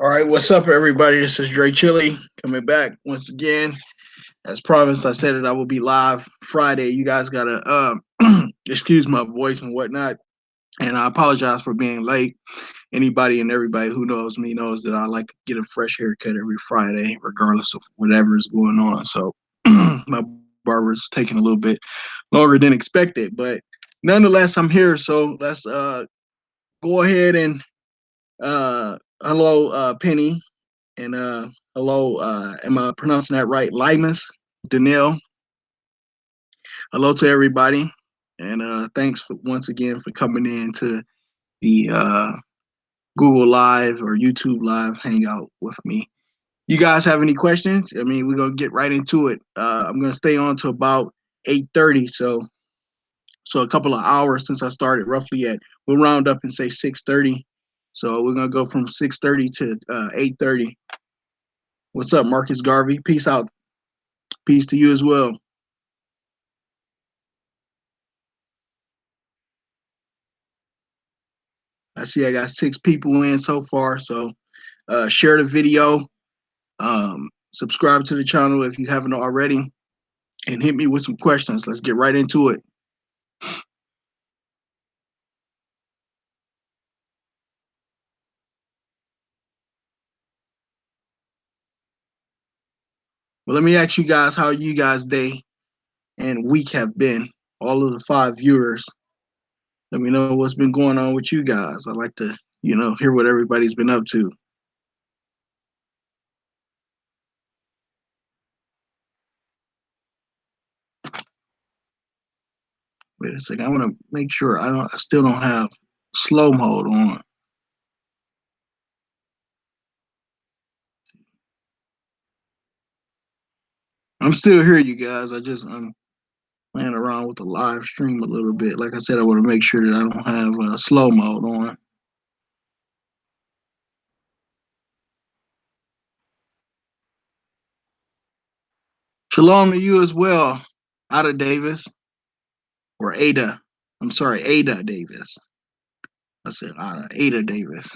All right, what's up, everybody? This is DreChilly coming back once again. As promised, I said that I will be live Friday. You guys gotta excuse my voice and whatnot, and I apologize for being late. Anybody and everybody who knows me knows that I like to get a fresh haircut every Friday, regardless of whatever is going on. So my barber's taking a little bit longer than expected, but nonetheless, I'm here. So let's go ahead and hello, Penny. And hello, am I pronouncing that right? Limas, Danielle. Hello to everybody. And thanks once again for coming in to the Google Live or YouTube Live hangout with me. You guys have any questions? I mean, we're gonna get right into it. I'm gonna stay on to about 8:30, so a couple of hours since I started. Roughly at we'll round up and say 6:30. So we're gonna go from 6:30 to 8:30. What's up, Marcus Garvey? Peace out. Peace to you as well. I see I got 6 people in so far. So share the video, subscribe to the channel if you haven't already, and hit me with some questions. Let's get right into it. Well, let me ask you guys how you guys' day and week have been. All of the 5 viewers. Let me know what's been going on with you guys. I like to, hear what everybody's been up to. Wait a second. I want to make sure I still don't have slow mode on. I'm still here, you guys. I'm playing around with the live stream a little bit. Like I said, I want to make sure that I don't have slow mode on. Shalom to you as well, Ada Davis or Ada. I'm sorry, Ada Davis. I said Ada Davis.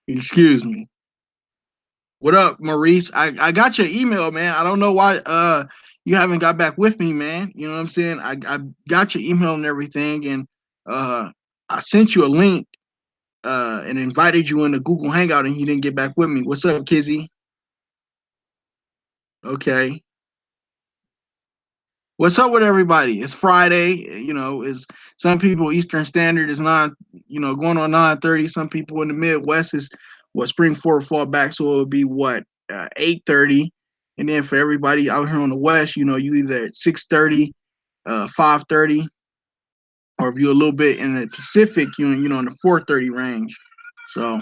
Excuse me. What up, Maurice? I got your email, man. I don't know why you haven't got back with me, man. You know what I'm saying? I got your email and everything, and uh I sent you a link and invited you in the Google Hangout, and you didn't get back with me. What's up, Kizzy? Okay. What's up with everybody? It's Friday. Is some people Eastern Standard is not, going on 9:30. Some people in the Midwest is what spring forward fall back, so it would be what 8:30. And then for everybody out here on the West, you either at 6:30, 5:30, or if you're a little bit in the Pacific, in the 4:30 range. So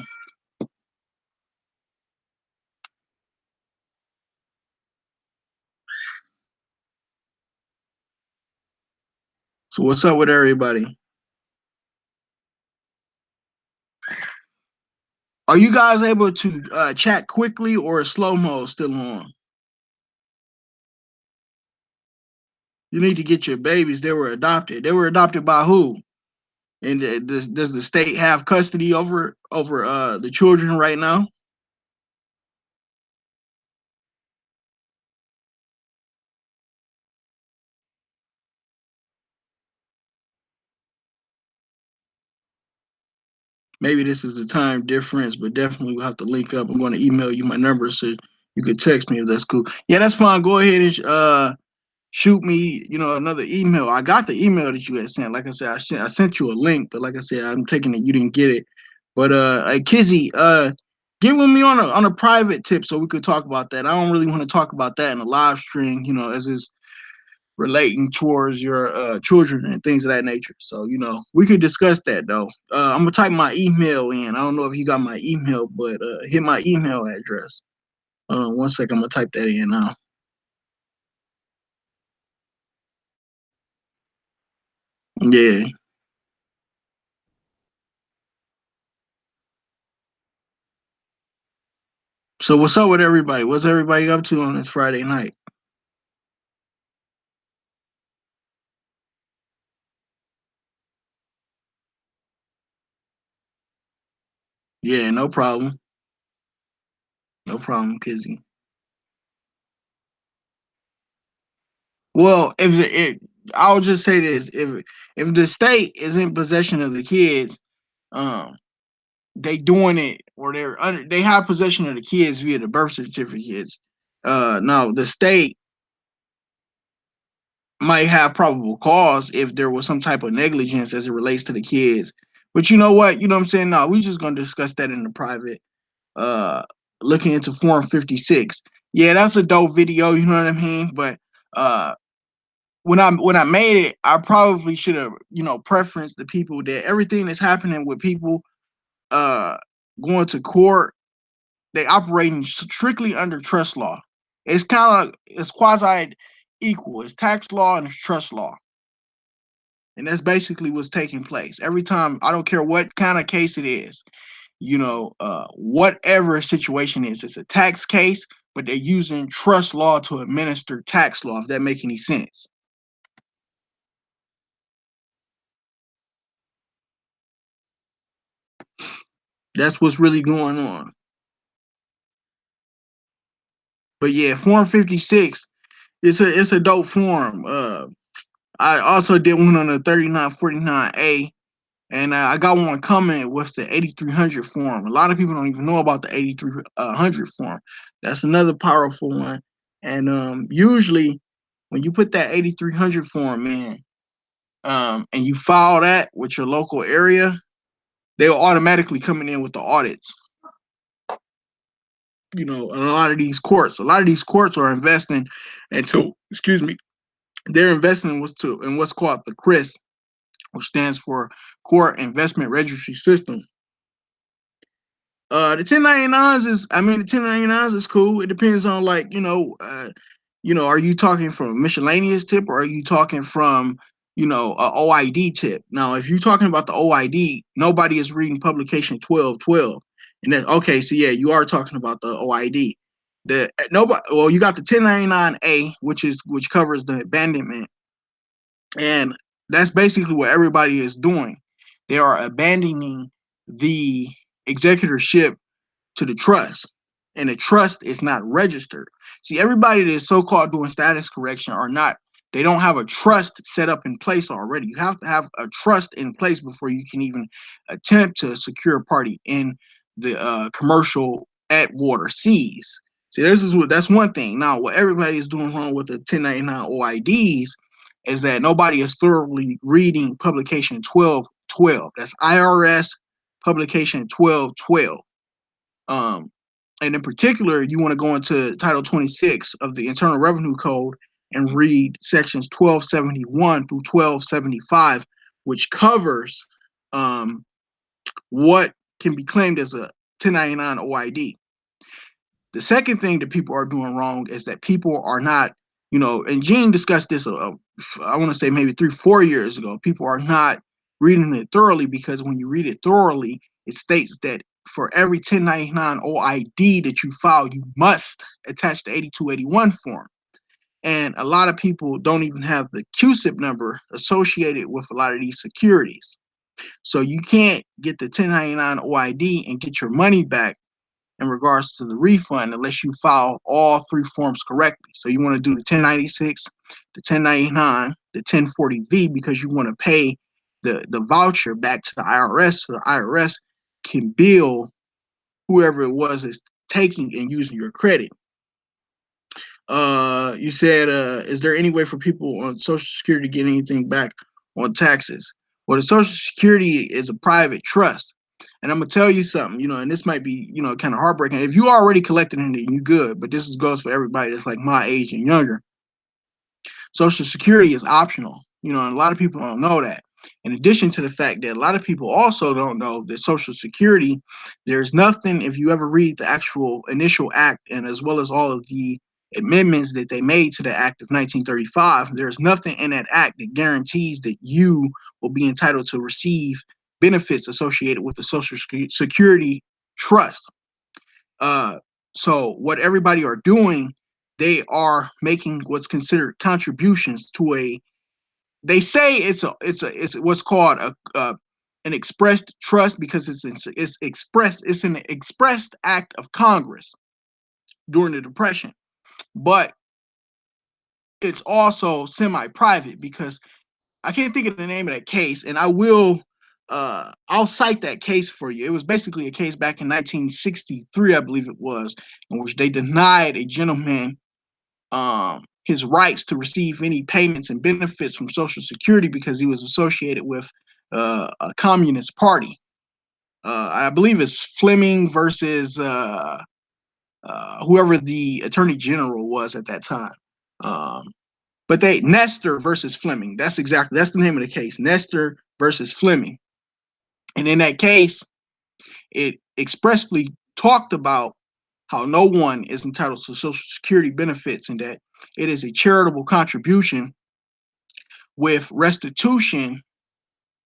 so what's up with everybody? Are you guys able to chat quickly or is slow mo still on? You need to get your babies. They were adopted. They were adopted by who? And does the state have custody over the children right now? Maybe this is the time difference, but definitely we'll have to link up. I'm going to email you my number so you could text me if that's cool. Yeah, that's fine. Go ahead and shoot me, another email. I got the email that you had sent. Like I said, I sent you a link, but like I said, I'm taking it you didn't get it. But hey, Kizzy, get with me on a private tip so we could talk about that. I don't really want to talk about that in a live stream, as is relating towards your children and things of that nature. So, we could discuss that though. I'm gonna type my email in. I don't know if you got my email, but hit my email address. One second, I'm gonna type that in now. Yeah. So what's up with everybody? What's everybody up to on this Friday night? Yeah, no problem. No problem, Kizzy. Well, I'll just say this: if the state is in possession of the kids, um, they doing it, or they have possession of the kids via the birth certificates. No, the state might have probable cause if there was some type of negligence as it relates to the kids. But you know what? You know what I'm saying? No, we just gonna discuss that in the private. Uh, Looking into Form 56. Yeah, that's a dope video. You know what I mean? But uh, when I made it, I probably should have preferenced the people that everything that's happening with people uh going to court. They operating strictly under trust law. It's quasi equal. It's tax law and it's trust law. And that's basically what's taking place. Every time, I don't care what kind of case it is, whatever situation is, it's a tax case, but they're using trust law to administer tax law, if that make any sense. That's what's really going on. But yeah, Form 56, it's a dope form. I also did one on the 3949A. And I got one coming with the 8300 form. A lot of people don't even know about the 8300 form. That's another powerful one. And usually, when you put that 8300 form in, and you file that with your local area, they'll automatically coming in with the audits. And a lot of these courts are investing into, excuse me, they're investing in what's called the CRIS, which stands for Court Investment Registry System. The 1099s is, I mean, the 1099s is cool. It depends on, like, are you talking from a miscellaneous tip, or are you talking from, a OID tip? Now, if you're talking about the OID, nobody is reading publication 1212. And then, okay, so yeah, you are talking about the OID. You got the 1099A, which covers the abandonment, and that's basically what everybody is doing. They are abandoning the executorship to the trust, and the trust is not registered. See, everybody that is so-called doing status correction are not. They don't have a trust set up in place already. You have to have a trust in place before you can even attempt to secure a party in the commercial at water seas. See, that's one thing. Now, what everybody is doing wrong with the 1099 OIDs is that nobody is thoroughly reading publication 1212. That's IRS publication 1212. Um, and in particular, you want to go into Title 26 of the Internal Revenue Code and read sections 1271 through 1275, which covers what can be claimed as a 1099 OID. The second thing that people are doing wrong is that people are not, and Gene discussed this, I want to say maybe 3-4 years ago. People are not reading it thoroughly, because when you read it thoroughly, it states that for every 1099 OID that you file, you must attach the 8281 form. And a lot of people don't even have the QSIP number associated with a lot of these securities. So you can't get the 1099 OID and get your money back in regards to the refund unless you file all three forms correctly. So you want to do the 1096, the 1099, the 1040V, because you want to pay the voucher back to the IRS, so the IRS can bill whoever it was is taking and using your credit. You said, is there any way for people on Social Security to get anything back on taxes? Well, the Social Security is a private trust. And I'm gonna tell you something, and this might be, kind of heartbreaking. If you already collected it, you good. But goes for everybody that's like my age and younger. Social Security is optional, and a lot of people don't know that. In addition to the fact that a lot of people also don't know that Social Security, there's nothing, if you ever read the actual initial act, and as well as all of the amendments that they made to the Act of 1935, there's nothing in that act that guarantees that you will be entitled to receive benefits associated with the Social Security trust. So what everybody are doing, they are making what's considered contributions to a. They say it's what's called an expressed trust, because it's expressed. It's an expressed act of Congress. during the Depression. But it's also semi-private because I can't think of the name of that case, and I'll cite that case for you. It was basically a case back in 1963, I believe it was, in which they denied a gentleman his rights to receive any payments and benefits from Social Security because he was associated with a communist party. I believe it's Fleming versus whoever the attorney general was at that time. Um, but they Nestor versus Fleming. That's the name of the case. Nestor versus Fleming. And in that case, it expressly talked about how no one is entitled to Social Security benefits and that it is a charitable contribution with restitution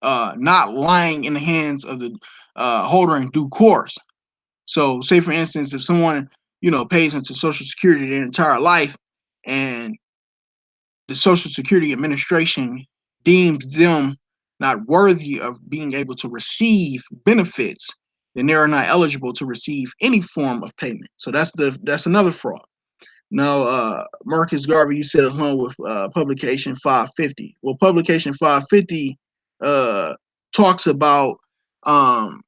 not lying in the hands of the holder in due course. So, say for instance, if someone pays into Social Security their entire life, and the Social Security Administration deems them not worthy of being able to receive benefits, then they are not eligible to receive any form of payment. So that's another fraud. Now, Marcus Garvey, you said along with publication 550. Well, publication 550 talks about um,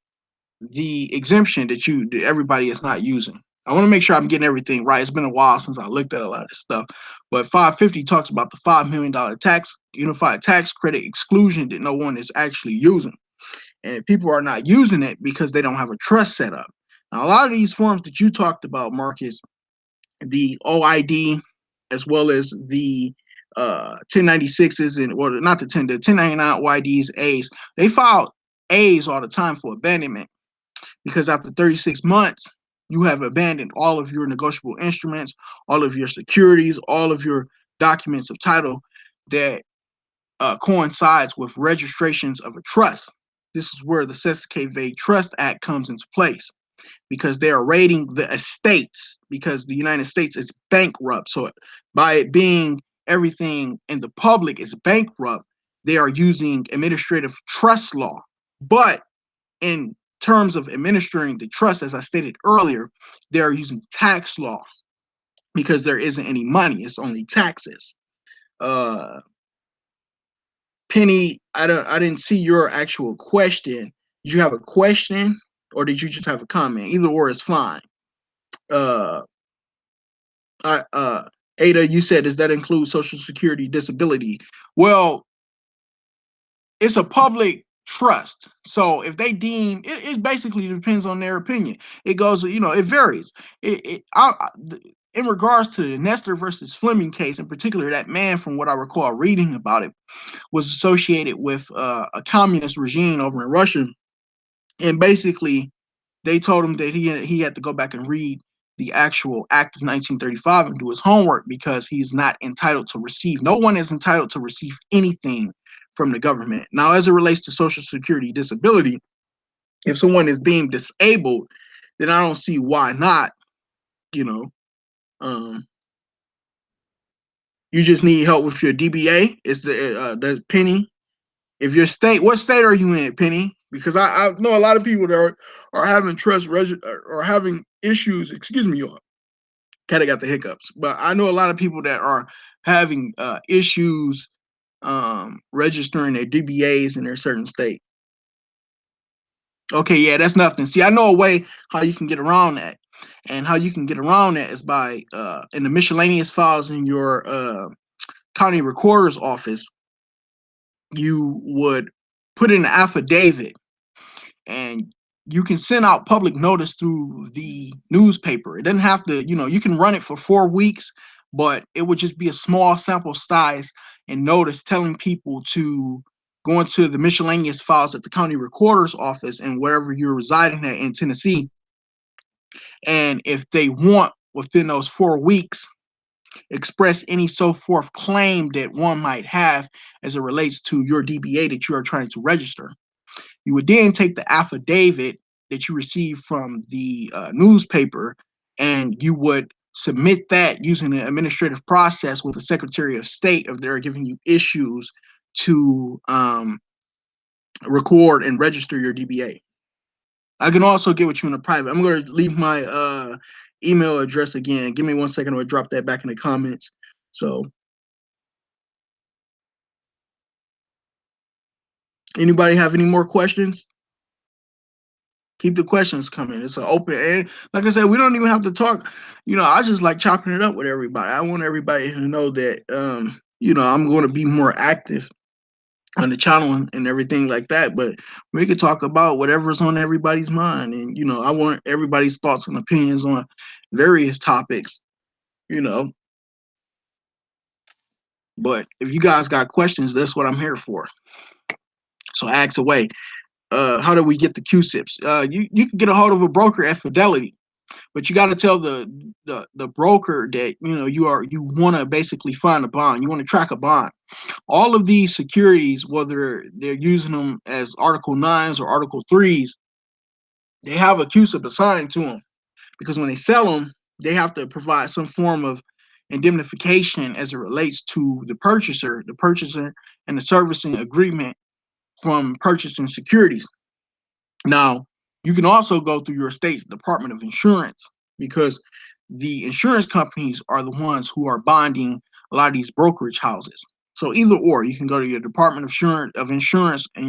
the exemption that everybody is not using. I want to make sure I'm getting everything right. It's been a while since I looked at a lot of this stuff, but 550 talks about the $5 million tax unified tax credit exclusion that no one is actually using, and people are not using it because they don't have a trust set up. Now, a lot of these forms that you talked about, Marcus, the OID, as well as the 1096s and or not the 1099 OIDs, A's, they file A's all the time for abandonment because after 36 months, you have abandoned all of your negotiable instruments, all of your securities, all of your documents of title that coincides with registrations of a trust. This is where the Cesicate Trust Act comes into place because they are raiding the estates because the United States is bankrupt. So by it being everything in the public is bankrupt, they are using administrative trust law. But in terms of administering the trust, as I stated earlier, they are using tax law because there isn't any money. It's only taxes. Penny, I didn't see your actual question. Did you have a question or did you just have a comment? Either or is fine. Uh, Ada, you said, does that include Social Security disability? Well, it's a public trust. So if they deem it basically depends on their opinion. It goes, it varies. In regards to the Nestor versus Fleming case in particular, that man, from what I recall reading about it, was associated with a communist regime over in Russia, and basically they told him that he had to go back and read the actual act of 1935 and do his homework because he's not entitled to receive. No one is entitled to receive anything from the government. Now, as it relates to Social Security disability, if someone is deemed disabled, then I don't see why not. You know, um, you just need help with your DBA. It's the Penny. If your state, what state are you in, Penny? Because I know a lot of people that are having or having issues. Excuse me, y'all. Kind of got the hiccups, but I know a lot of people that are having issues registering their DBAs in their certain state. Okay, yeah, that's nothing. See, I know a way how you can get around that, and how you can get around that is by in the miscellaneous files in your county recorder's office. You would put in an affidavit, and you can send out public notice through the newspaper. It doesn't have to, you can run it for 4 weeks, but it would just be a small sample size and notice telling people to go into the miscellaneous files at the county recorder's office and wherever you're residing at in Tennessee. And if they want within those 4 weeks, express any so forth claim that one might have as it relates to your DBA that you are trying to register. You would then take the affidavit that you received from the newspaper, and you would submit that using the administrative process with the Secretary of State if they're giving you issues to record and register your DBA. I can also get with you in a private. I'm going to leave my email address again. Give me 1 second. I'll drop that back in the comments. So anybody have any more questions? Keep the questions coming. It's an open, and like I said, we don't even have to talk. I just like chopping it up with everybody. I want everybody to know that I'm going to be more active on the channel and everything like that. But we could talk about whatever's on everybody's mind, and I want everybody's thoughts and opinions on various topics. You know, but if you guys got questions, that's what I'm here for. So ask away. How do we get the QSIPs? You can get a hold of a broker at Fidelity, but you got to tell the broker that you want to basically find a bond. You want to track a bond. All of these securities, whether they're using them as Article 9s or Article 3s, they have a QSIP assigned to them, because when they sell them, they have to provide some form of indemnification as it relates to the purchaser and the servicing agreement from purchasing securities. Now, you can also go through your state's Department of Insurance, because the insurance companies are the ones who are bonding a lot of these brokerage houses. So either or, you can go to your Department of Insurance in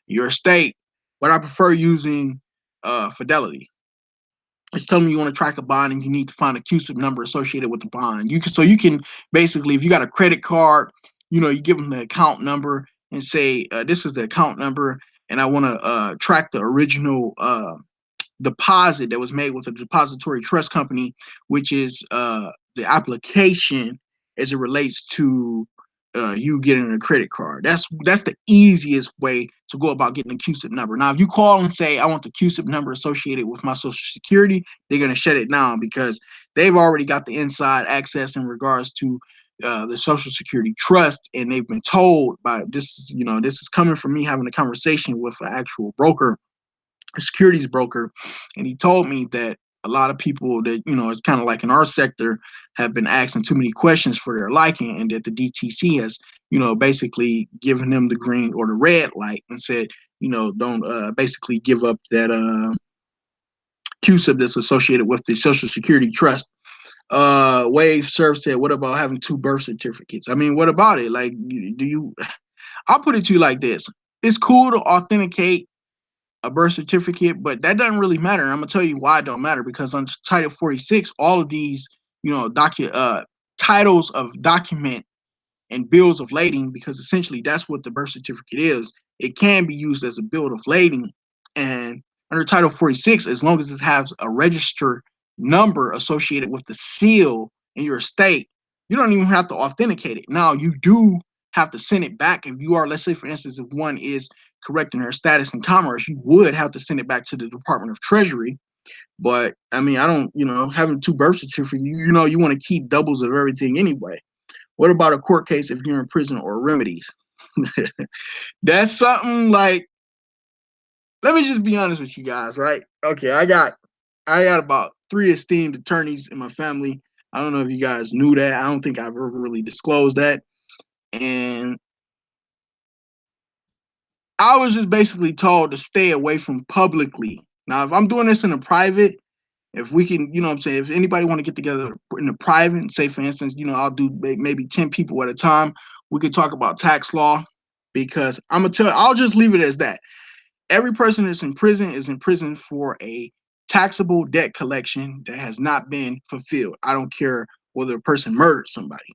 your state, but I prefer using Fidelity. It's telling you want to track a bond and you need to find a QSIP number associated with the bond. You can basically, if you got a credit card, you give them the account number and say, this is the account number, and I want to track the original deposit that was made with a depository trust company, which is the application as it relates to you getting a credit card. That's the easiest way to go about getting a QSIP number. Now, if you call and say, I want the QSIP number associated with my Social Security, they're going to shut it down, because they've already got the inside access in regards to the Social Security trust, and they've been told by this. This is coming from me having a conversation with an actual broker, a securities broker, and he told me that a lot of people that it's kind of like in our sector have been asking too many questions for their liking, and that the DTC has basically given them the green or the red light and said don't basically give up that QSIP that's associated with the Social Security trust. Wave Surf said, what about having 2 birth certificates? I mean, what about it? Like, do you I'll put it to you like this. It's cool to authenticate a birth certificate, but that doesn't really matter. And I'm gonna tell you why it don't matter, because on Title 46, all of these, titles of document and bills of lading, because essentially that's what the birth certificate is. It can be used as a bill of lading, and under Title 46, as long as it has a register number associated with the seal in your state, you don't even have to authenticate it. Now, you do have to send it back if you are, let's say, for instance, if one is correcting their status in commerce, you would have to send it back to the Department of Treasury. But I mean, I don't, having 2 birth certificates, you want to keep doubles of everything anyway. What about a court case if you're in prison, or remedies? That's something like, let me just be honest with you guys, right? Okay, I got about 3 esteemed attorneys in my family. I don't know if you guys knew that. I don't think I've ever really disclosed that. And I was just basically told to stay away from publicly. Now, if I'm doing this in a private, if we can, what I'm saying, if anybody want to get together in the private, say for instance, I'll do maybe 10 people at a time, we could talk about tax law, because I'll just leave it as that. Every person that's in prison is in prison for a taxable debt collection that has not been fulfilled. I don't care whether a person murdered somebody,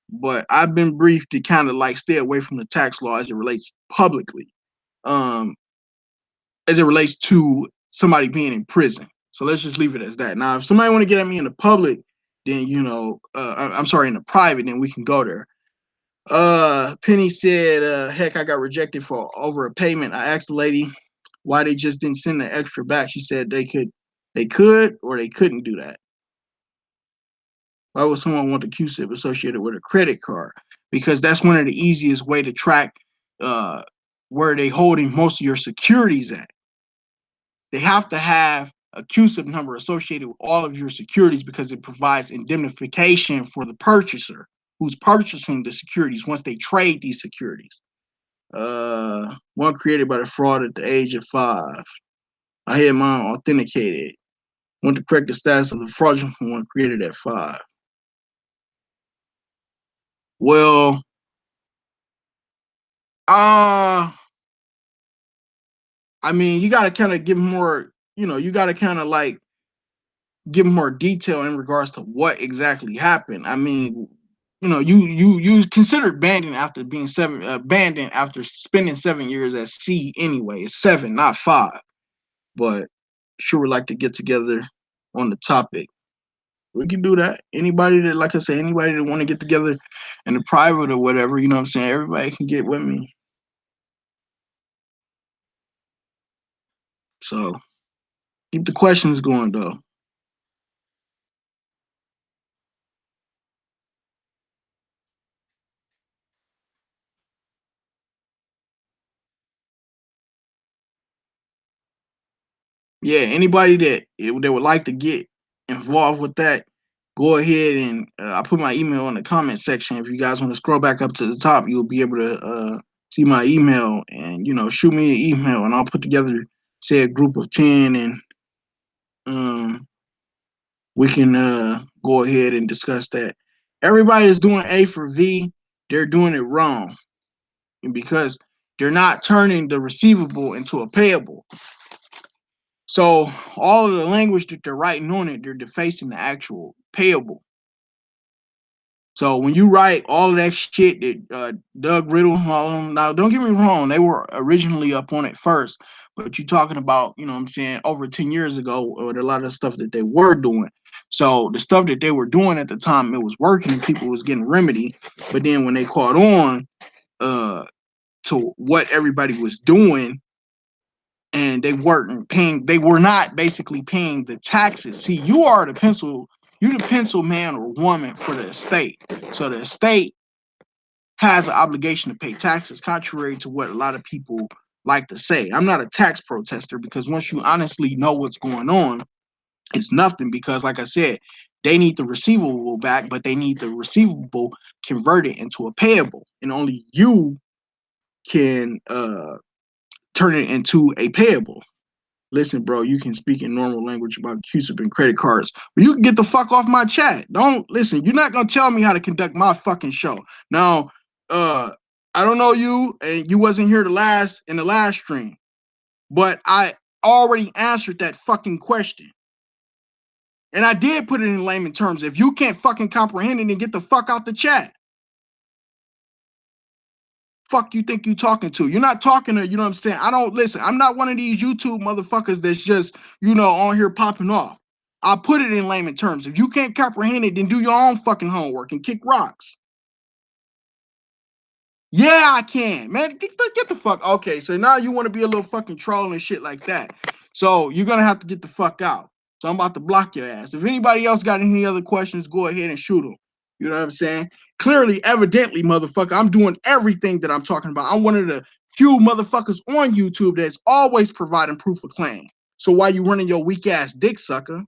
but I've been briefed to kind of like stay away from the tax law as it relates publicly, as it relates to somebody being in prison. So let's just leave it as that. Now, if somebody want to get at me in the public, then I'm sorry, in the private, then we can go there. Penny said, heck, I got rejected for over a payment. I asked the lady why they just didn't send the extra back. She said they could or they couldn't do that. Why would someone want the QSIP associated with a credit card? Because that's one of the easiest way to track where they holding most of your securities at. They have to have a QSIP number associated with all of your securities, because it provides indemnification for the purchaser who's purchasing the securities once they trade these securities. One created by the fraud at the age of 5. I had mine authenticated. Want to correct the status of the fraudulent one created at 5. Well, uh I mean, you got to kind of give more, you got to kind of like give more detail in regards to what exactly happened. I mean, you considered banding after being banding after spending 7 years at sea anyway. It's 7, not 5. But sure would like to get together on the topic. We can do that. Anybody that, like I said, anybody that want to get together in the private or whatever, you know what I'm saying? Everybody can get with me. So keep the questions going though. Yeah, anybody that would like to get involved with that, go ahead and I put my email in the comment section. If you guys want to scroll back up to the top, you'll be able to see my email and shoot me an email and I'll put together say a group of 10 and um we can go ahead and discuss that. Everybody is doing A for V, they're doing it wrong because they're not turning the receivable into a payable. So all of the language that they're writing on it, they're defacing the actual payable. So when you write all of that shit that Doug Riddle, all of them, now don't get me wrong, they were originally up on it first, but you're talking about, what I'm saying, over 10 years ago, or a lot of stuff that they were doing. So the stuff that they were doing at the time, it was working and people was getting remedy. But then when they caught on uh, to what everybody was doing, and they were not basically paying the taxes. See, you're the pencil man or woman for the estate. So the estate has an obligation to pay taxes, contrary to what a lot of people like to say. I'm not a tax protester because once you honestly know what's going on, it's nothing because, like I said, they need the receivable back, but they need the receivable converted into a payable, and only you can turn it into a payable. Listen, bro, you can speak in normal language about CUSIP and credit cards, but you can get the fuck off my chat. Don't listen. You're not gonna tell me how to conduct my fucking show. Now, I don't know you, and you wasn't here in the last stream, but I already answered that fucking question, and I did put it in layman terms. If you can't fucking comprehend it, then get the fuck out the chat. Fuck you think you talking to? You're not talking to, you know what I'm saying? I don't listen. I'm not one of these YouTube motherfuckers that's just, on here popping off. I put it in layman terms. If you can't comprehend it, then do your own fucking homework and kick rocks. Yeah, I can, man. Get the fuck. Okay, so now you want to be a little fucking troll and shit like that. So you're gonna have to get the fuck out. So I'm about to block your ass. If anybody else got any other questions, go ahead and shoot them. You know what I'm saying? Clearly, evidently, motherfucker, I'm doing everything that I'm talking about. I'm one of the few motherfuckers on YouTube that's always providing proof of claim. So why you running your weak ass dick, sucker?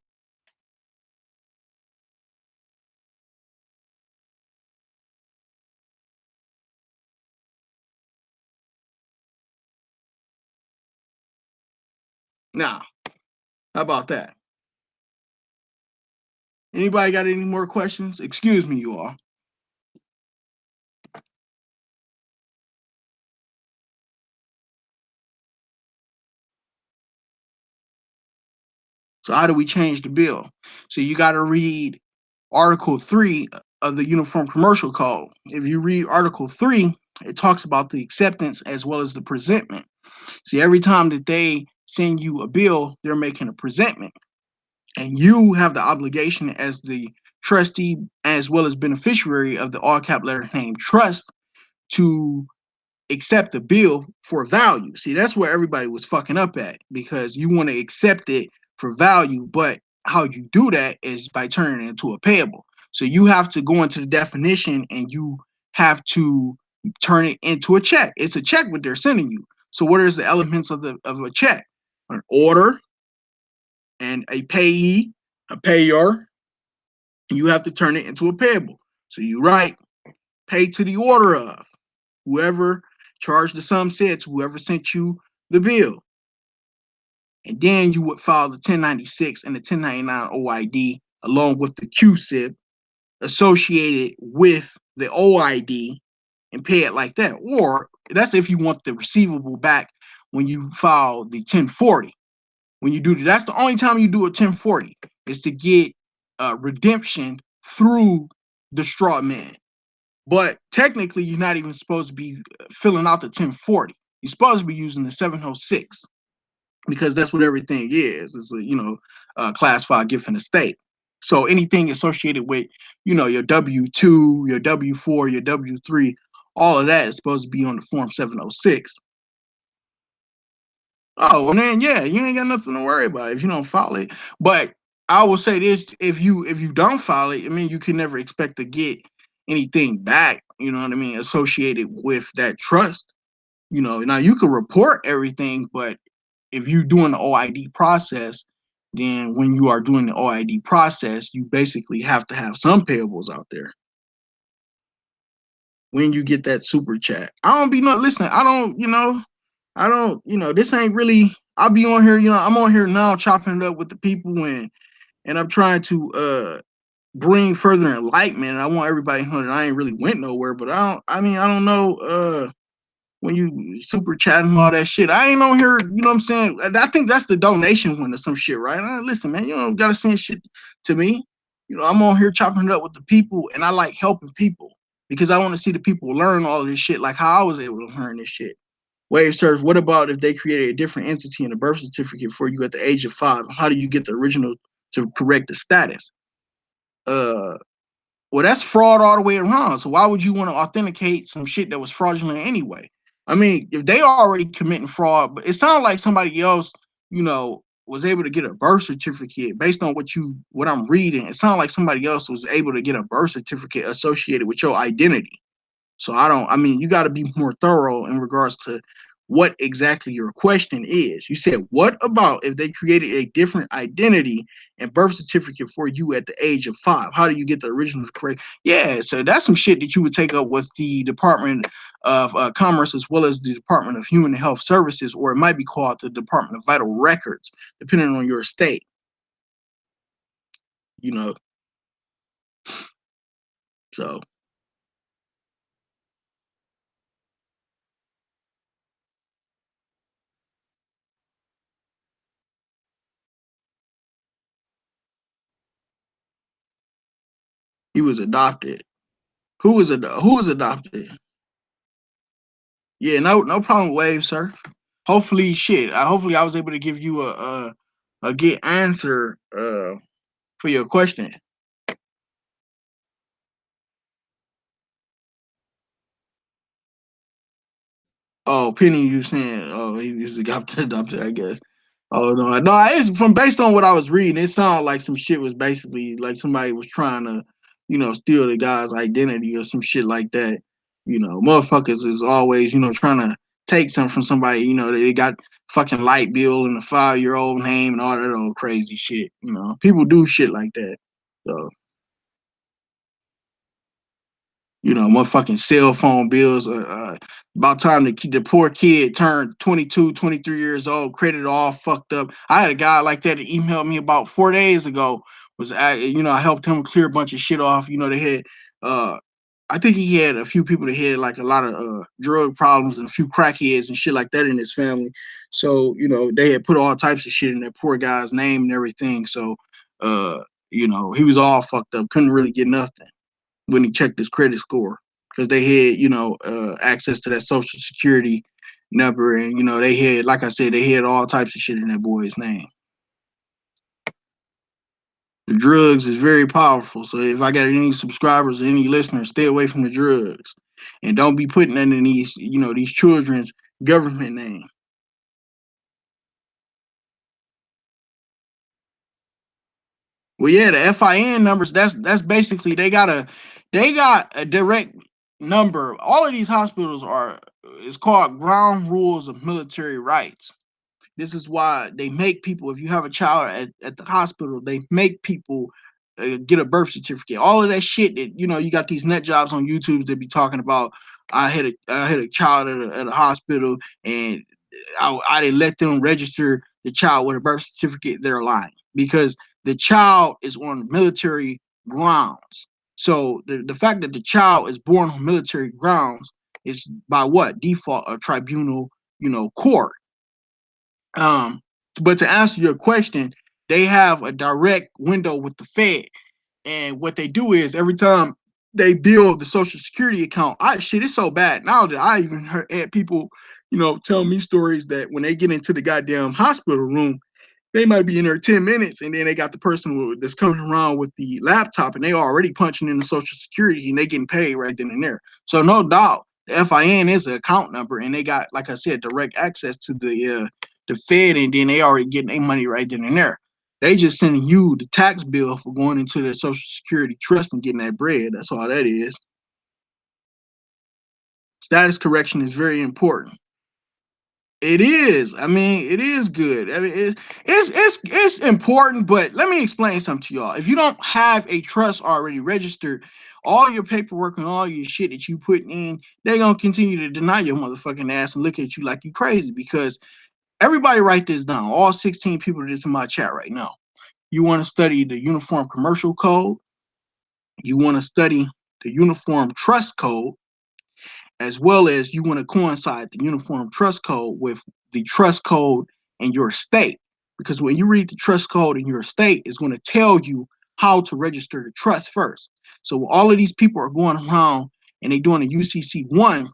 Now, how about that? Anybody got any more questions? Excuse me, you all. So how do we change the bill? So you got to read Article 3 of the Uniform Commercial Code. If you read Article 3, it talks about the acceptance as well as the presentment. See, every time that they send you a bill, they're making a presentment. And you have the obligation as the trustee as well as beneficiary of the all cap letter name trust to accept the bill for value. See, that's where everybody was fucking up at because you want to accept it for value, but how you do that is by turning it into a payable. So you have to go into the definition and you have to turn it into a check. It's a check what they're sending you. So what is the elements of a check? An order and a payee, a payer. You have to turn it into a payable. So you write pay to the order of whoever charged the sum said to whoever sent you the bill. and then you would file the 1096 and the 1099 OID along with the QSIP associated with the OID and pay it like that. Or that's if you want the receivable back when you file the 1040. When you do that, that's the only time you do a 1040 is to get redemption through the straw man. But technically, you're not even supposed to be filling out the 1040. You're supposed to be using the 706 because that's what everything is. It's a classified gift in the state. So anything associated with your W-2, your W-4, your W-3, all of that is supposed to be on the form 706. Oh, and then yeah, you ain't got nothing to worry about if you don't file it. But I will say this: if you don't file it, I mean, you can never expect to get anything back. You know what I mean? Associated with that trust. Now you can report everything, but if you're doing the OID process, then when you are doing the OID process, you basically have to have some payables out there when you get that super chat. I don't be no listen. I don't, this ain't really. I'll be on here. I'm on here now chopping it up with the people and I'm trying to bring further enlightenment. And I want everybody to know that I ain't really went nowhere. But I don't know. When you super chatting all that shit. I ain't on here, you know what I'm saying? I think that's the donation one or some shit, right? Listen, man, you don't gotta send shit to me. I'm on here chopping it up with the people and I like helping people because I want to see the people learn all of this shit like how I was able to learn this shit. Wave serves, what about if they created a different entity in a birth certificate for you at the age of 5? How do you get the original to correct the status? Uh well, that's fraud all the way around. So why would you want to authenticate some shit that was fraudulent anyway? I mean, if they are already committing fraud, but it sounds like somebody else, was able to get a birth certificate based on what I'm reading. It sounds like somebody else was able to get a birth certificate associated with your identity. So I mean, you got to be more thorough in regards to what exactly your question is. You said, what about if they created a different identity and birth certificate for you at the age of 5? How do you get the originals correct? Yeah, so that's some shit that you would take up with the Department of Commerce as well as the Department of Human and Health Services, or it might be called the Department of Vital Records, depending on your state. You know, so he was adopted. Who was adopted? Yeah, no problem, Wave, sir. Hopefully, shit. Hopefully, I was able to give you a good answer for your question. Oh, Penny, you saying? Oh, he used to got adopted, I guess. Oh no. It's from based on what I was reading. It sounded like some shit was basically like somebody was trying to, steal the guy's identity or some shit like that. Motherfuckers is always, trying to take something from somebody. They got fucking light bill and a 5-year-old name and all that old crazy shit. People do shit like that. So motherfucking cell phone bills. About time the poor kid turned 22, 23 years old, credit all fucked up. I had a guy like that emailed me about 4 days ago. I helped him clear a bunch of shit off. They had, I think he had a few people that had like a lot of drug problems and a few crackheads and shit like that in his family. So, they had put all types of shit in that poor guy's name and everything. So, he was all fucked up, couldn't really get nothing when he checked his credit score because they had, access to that social security number. And, they had, like I said, they had all types of shit in that boy's name. The drugs is very powerful. So if I got any subscribers or any listeners, stay away from the drugs and don't be putting that in these children's government name. Well, yeah, the FIN numbers. That's basically they got a direct number. All of these hospitals are it's called ground rules of military rights. This is why they make people. If you have a child at the hospital, they make people get a birth certificate. All of that shit that you got these nut jobs on YouTube that be talking about. I had a child at a hospital and I didn't let them register the child with a birth certificate, they're lying because the child is on military grounds. So the fact that the child is born on military grounds is by what default a tribunal, court. Um, but to answer your question, they have a direct window with the Fed, and what they do is every time they build the Social Security account, shit, it's so bad now that I even had people, tell me stories that when they get into the goddamn hospital room, they might be in there 10 minutes and then they got the person that's coming around with the laptop and they already punching in the Social Security and they getting paid right then and there. So no doubt the FIN is an account number and they got, like I said, direct access to the Fed, and then they already getting their money right then and there. They just sending you the tax bill for going into the Social Security trust and getting that bread. That's all that is. Status correction is very important. It is. I mean, it is good. I mean, it's important, but let me explain something to y'all. If you don't have a trust already registered, all your paperwork and all your shit that you put in, they're gonna continue to deny your motherfucking ass and look at you like you crazy. Because everybody write this down. All 16 people that's in my chat right now. You want to study the Uniform Commercial Code. You want to study the Uniform Trust Code, as well as you want to coincide the Uniform Trust Code with the trust code in your state. Because when you read the trust code in your state, it's going to tell you how to register the trust first. So all of these people are going around and they're doing a UCC1.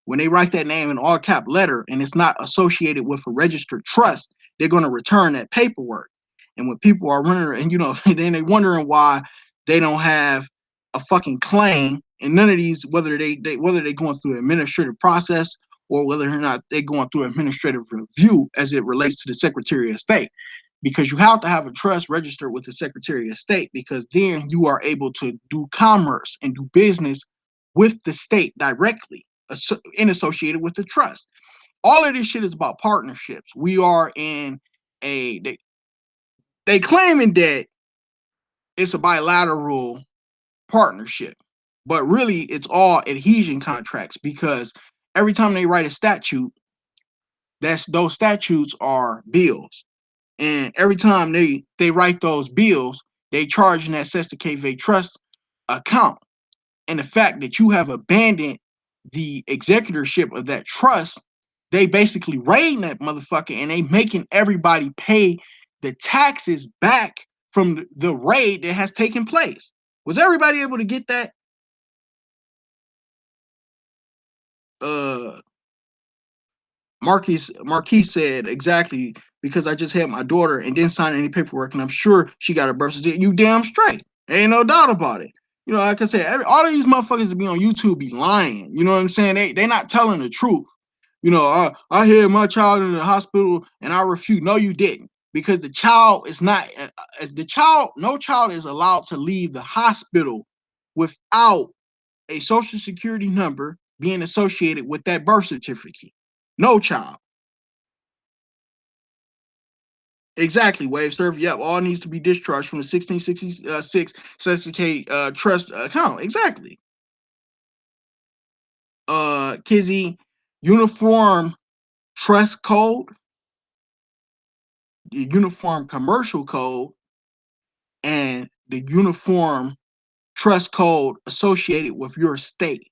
When they write that name in all cap letter and it's not associated with a registered trust, they're going to return that paperwork. And when people are running, and then they're wondering why they don't have a fucking claim, and none of these, whether they're going through an administrative process or whether or not they're going through administrative review as it relates to the Secretary of State, because you have to have a trust registered with the Secretary of State, because then you are able to do commerce and do business with the state directly and associated with the trust. All of this shit is about partnerships. We are in they claiming that it's a bilateral partnership, but really it's all adhesion contracts, because every time they write a statute, those statutes are bills, and every time they write those bills, they charge an access to KV trust account. And the fact that you have abandoned the executorship of that trust, they basically raiding that motherfucker and they making everybody pay the taxes back from the raid that has taken place. Was everybody able to get that? uh Marquis said exactly, because I just had my daughter and didn't sign any paperwork, and I'm sure she got a birth certificate. You damn straight, ain't no doubt about it. Like I said, all of these motherfuckers that be on YouTube be lying. You know what I'm saying? They not telling the truth. I had my child in the hospital and I refuse. No, you didn't, because the child is not. No child is allowed to leave the hospital without a social security number being associated with that birth certificate. No child. Exactly. Wave serve. Yep. All needs to be discharged from the 1666 Sesame trust account. Exactly. Kizzy, uniform trust code, the uniform commercial code, and the uniform trust code associated with your state.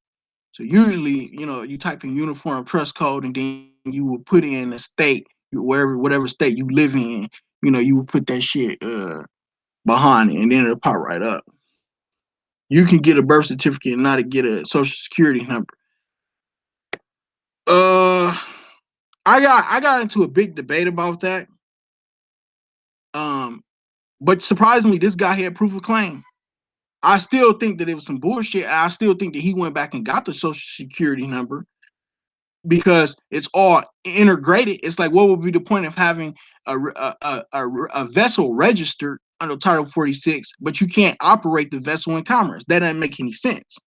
So usually, you type in uniform trust code and then you will put in a state, whatever state you live in, you would put that shit behind it and then it'll pop right up. You can get a birth certificate and not get a social security number. Uh I got into a big debate about that. Um, but surprisingly, this guy had proof of claim. I still think that it was some bullshit. I still think that he went back and got the social security number, because it's all integrated. It's like, what would be the point of having a vessel registered under Title 46, but you can't operate the vessel in commerce? That doesn't make any sense.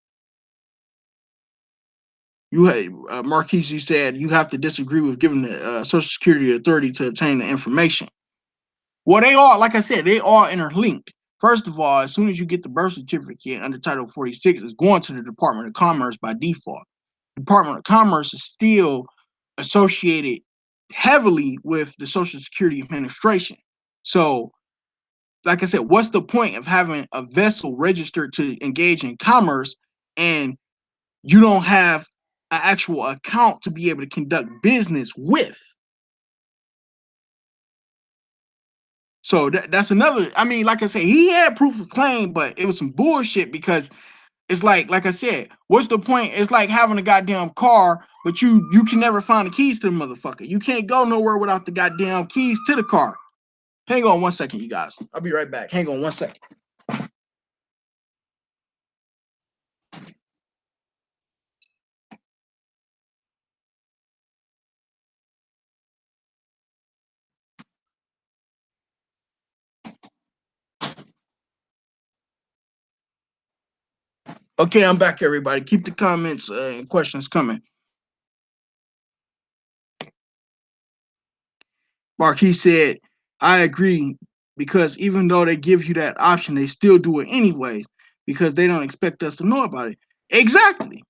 You had Marquis, you said you have to disagree with giving the Social Security authority to obtain the information. Well, they are, like I said, they are interlinked. First of all, as soon as you get the birth certificate under Title 46, it's going to the Department of Commerce by default. Department of Commerce is still associated heavily with the Social Security Administration. So, like I said, what's the point of having a vessel registered to engage in commerce and you don't have an actual account to be able to conduct business with? So that's another. I mean, like I said, he had proof of claim, but it was some bullshit because it's like I said, what's the point? It's like having a goddamn car, but you can never find the keys to the motherfucker. You can't go nowhere without the goddamn keys to the car. Hang on 1 second, you guys. I'll be right back. Hang on 1 second. Okay, I'm back, everybody. Keep the comments and questions coming. Marquis said, I agree, because even though they give you that option, they still do it anyways because they don't expect us to know about it. Exactly.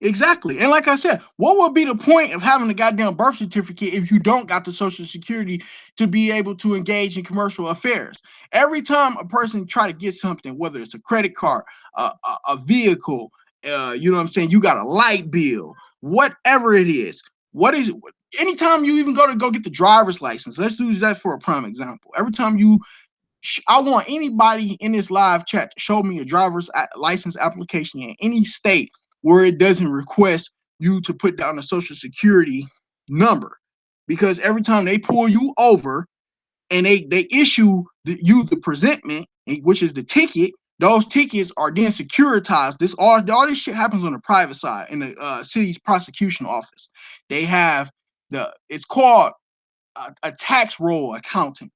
Exactly. And like I said, what would be the point of having a goddamn birth certificate if you don't got the Social Security to be able to engage in commercial affairs? Every time a person try to get something, whether it's a credit card, a vehicle, you know what I'm saying, you got a light bill, whatever it is, what is it? Anytime you even go get the driver's license, let's use that for a prime example. Every time I want anybody in this live chat to show me a driver's license application in any state where it doesn't request you to put down a social security number. Because every time they pull you over and they issue you the presentment, which is the ticket, those tickets are then securitized. All this shit happens on the private side in the city's prosecution office. They have it's called a tax roll accounting.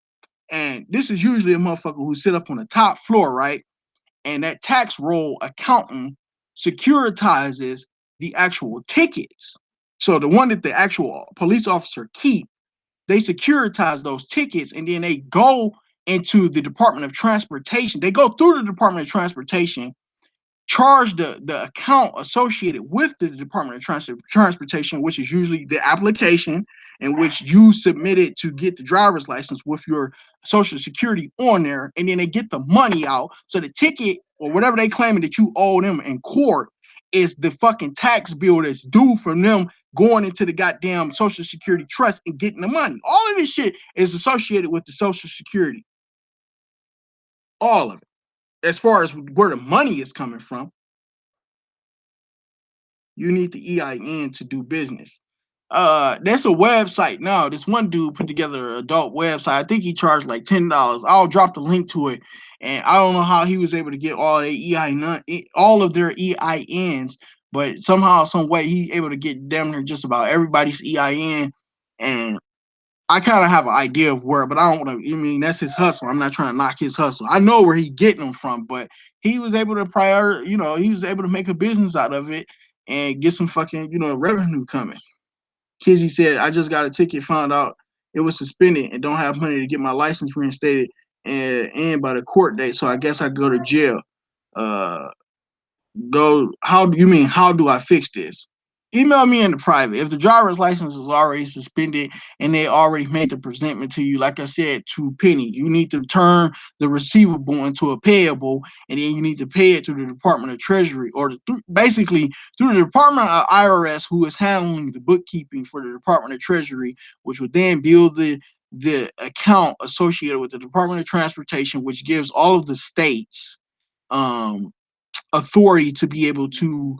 And this is usually a motherfucker who sit up on the top floor, right? And that tax roll accountant securitizes the actual tickets. So the one that the actual police officer keep, they securitize those tickets and then they go into the Department of Transportation. They go through the Department of Transportation, charge the account associated with the Department of Transportation, which is usually the application in which you submitted to get the driver's license with your social security on there, and then they get the money out. So the ticket or whatever they claiming that you owe them in court is the fucking tax bill that's due from them going into the goddamn social security trust and getting the money. All of this shit is associated with the social security. All of it. As far as where the money is coming from, you need the EIN to do business. That's a website now. This one dude put together an adult website. I think he charged like $10. I'll drop the link to it. And I don't know how he was able to get all of their EINs, but somehow, some way, he able to get damn near just about everybody's EIN. And I kind of have an idea of where, but I don't want to. I mean, that's his hustle. I'm not trying to knock his hustle. I know where he getting them from, but he was able to he was able to make a business out of it and get some fucking, revenue coming. Kizzy said, I just got a ticket, found out it was suspended and don't have money to get my license reinstated and by the court date. So I guess I go to jail. Uh, how do you mean, how do I fix this? Email me in the private. If the driver's license is already suspended and they already made the presentment to you, like I said, to Penny, you need to turn the receivable into a payable, and then you need to pay it to the Department of Treasury, or basically through the Department of IRS, who is handling the bookkeeping for the Department of Treasury, which would then build the account associated with the Department of Transportation, which gives all of the states authority to be able to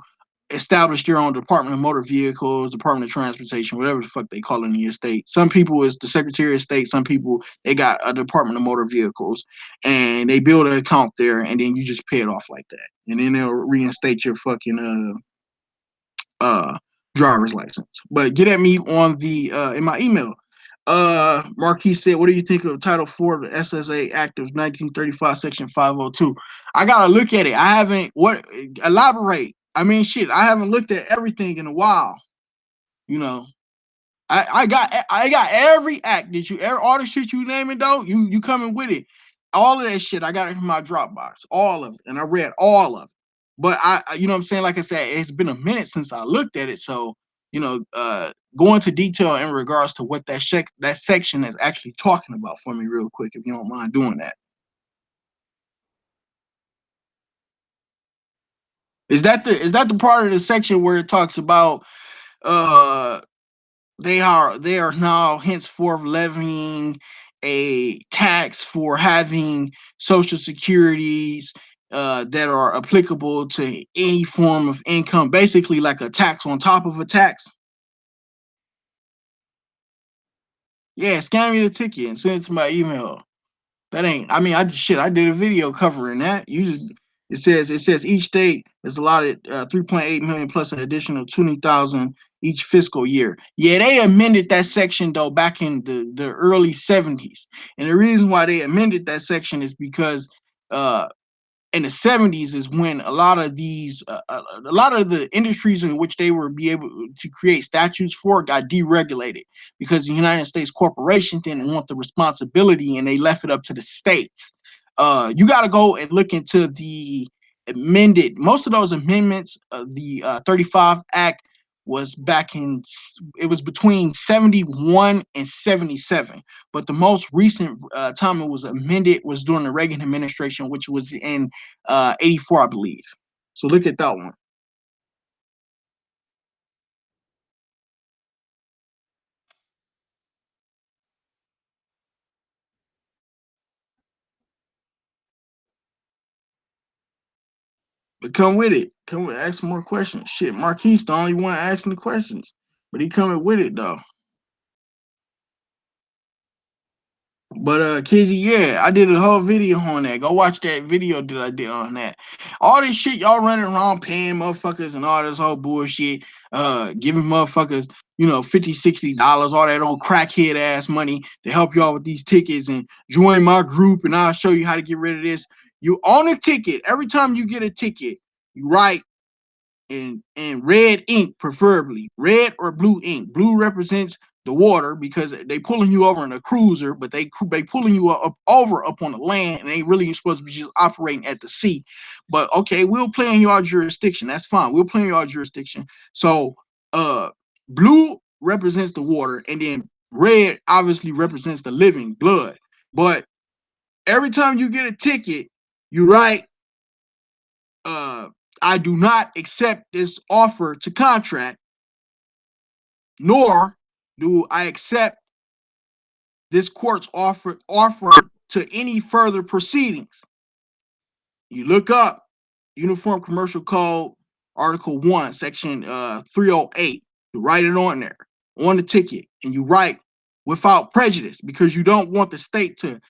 establish their own Department of Motor Vehicles, Department of Transportation, whatever the fuck they call it in your state. Some people is the Secretary of State. Some people, they got a Department of Motor Vehicles, and they build an account there, and then you just pay it off like that, and then they'll reinstate your fucking driver's license. But get at me on the in my email. Marquis said, what do you think of Title 4 of the SSA Act of 1935, Section 502? I gotta look at it. I haven't elaborate. I mean, shit, I haven't looked at everything in a while. You know, I got every act that all the shit you name it though, you coming with it. All of that shit, I got it in my Dropbox, all of it, and I read all of it. But I you know what I'm saying? Like I said, it's been a minute since I looked at it, so go into detail in regards to what that section is actually talking about for me real quick, if you don't mind doing that. Is that the part of the section where it talks about uh they are now henceforth levying a tax for having social securities that are applicable to any form of income, basically like a tax on top of a tax? Yeah, scan me the ticket and send it to my email. That ain't. I mean, I did a video covering that. It says each state is allotted 3.8 million plus an additional 20,000 each fiscal year. Yeah, they amended that section though back in the early 70s, and the reason why they amended that section is because uh in the 70s is when a lot of the industries in which they were be able to create statutes for got deregulated because the United States corporations didn't want the responsibility and they left it up to the states. You got to go and look into the amended most of those amendments. The 35 Act was back in it was between 71 and 77, but the most recent time it was amended was during the Reagan administration, which was in 84, I believe. So look at that one. But come with it. Come with ask more questions. Shit, Marquise the only one asking the questions, but he coming with it though. But Kizzy, yeah, I did a whole video on that. Go watch that video that I did on that. All this shit y'all running around paying motherfuckers and all this whole bullshit, giving motherfuckers, 50, $60, all that old crackhead ass money to help y'all with these tickets and join my group and I'll show you how to get rid of this. You own a ticket. Every time you get a ticket, you write in red ink, preferably red or blue ink. Blue represents the water because they pulling you over in a cruiser, but they pulling you up on the land, and they really supposed to be just operating at the sea. But okay, we'll play in your jurisdiction. That's fine. We'll play in your jurisdiction. So, blue represents the water, and then red obviously represents the living blood. But every time you get a ticket, you write uh, I do not accept this offer to contract, nor do I accept this court's offer to any further proceedings. You look up Uniform Commercial Code, Article 1, Section 308. You write it on there, on the ticket, and you write without prejudice because you don't want the state to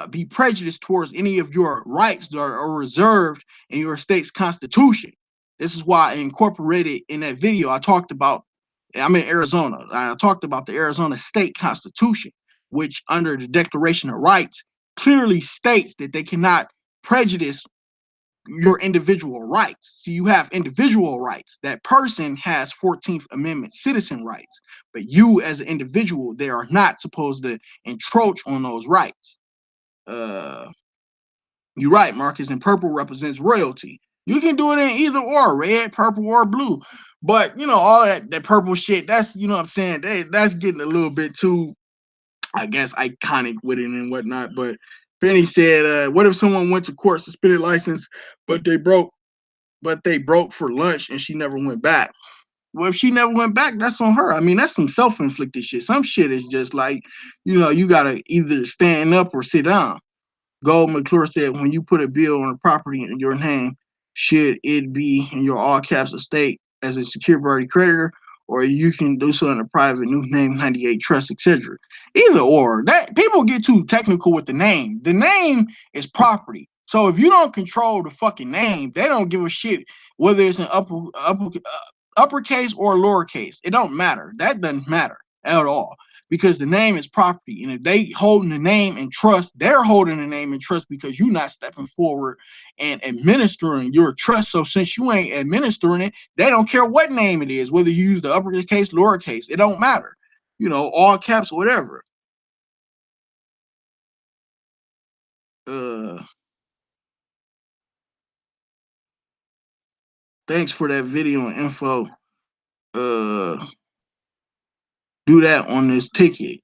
be prejudiced towards any of your rights that are reserved in your state's constitution. This is why I incorporated in that video. I'm in Arizona. I talked about the Arizona state constitution, which under the Declaration of Rights clearly states that they cannot prejudice your individual rights. So you have individual rights. That person has 14th Amendment citizen rights, but you as an individual, they are not supposed to encroach on those rights. Uh, you're right, Marcus, and purple represents royalty. You can do it in either or, red, purple, or blue. But all that purple shit, that's what I'm saying. That's getting a little bit too, I guess, iconic with it and whatnot. But Benny said, what if someone went to court, suspended license, but they broke for lunch and she never went back? Well, if she never went back, that's on her. I mean, that's some self-inflicted shit. Some shit is just like, you gotta either stand up or sit down. Gold McClure said, when you put a bill on a property in your name, should it be in your all caps estate as a secured party creditor, or you can do so in a private new name 98 trust, etc. Either or. That people get too technical with the name. The name is property. So if you don't control the fucking name, they don't give a shit whether it's an uppercase or lowercase. It don't matter. That doesn't matter at all because the name is property. And if they holding the name in trust, they're holding the name in trust because you're not stepping forward and administering your trust. So since you ain't administering it, they don't care what name it is, whether you use the uppercase, lowercase, it don't matter. All caps, whatever. Uh, Thanks for that video and info. uh do that on this ticket.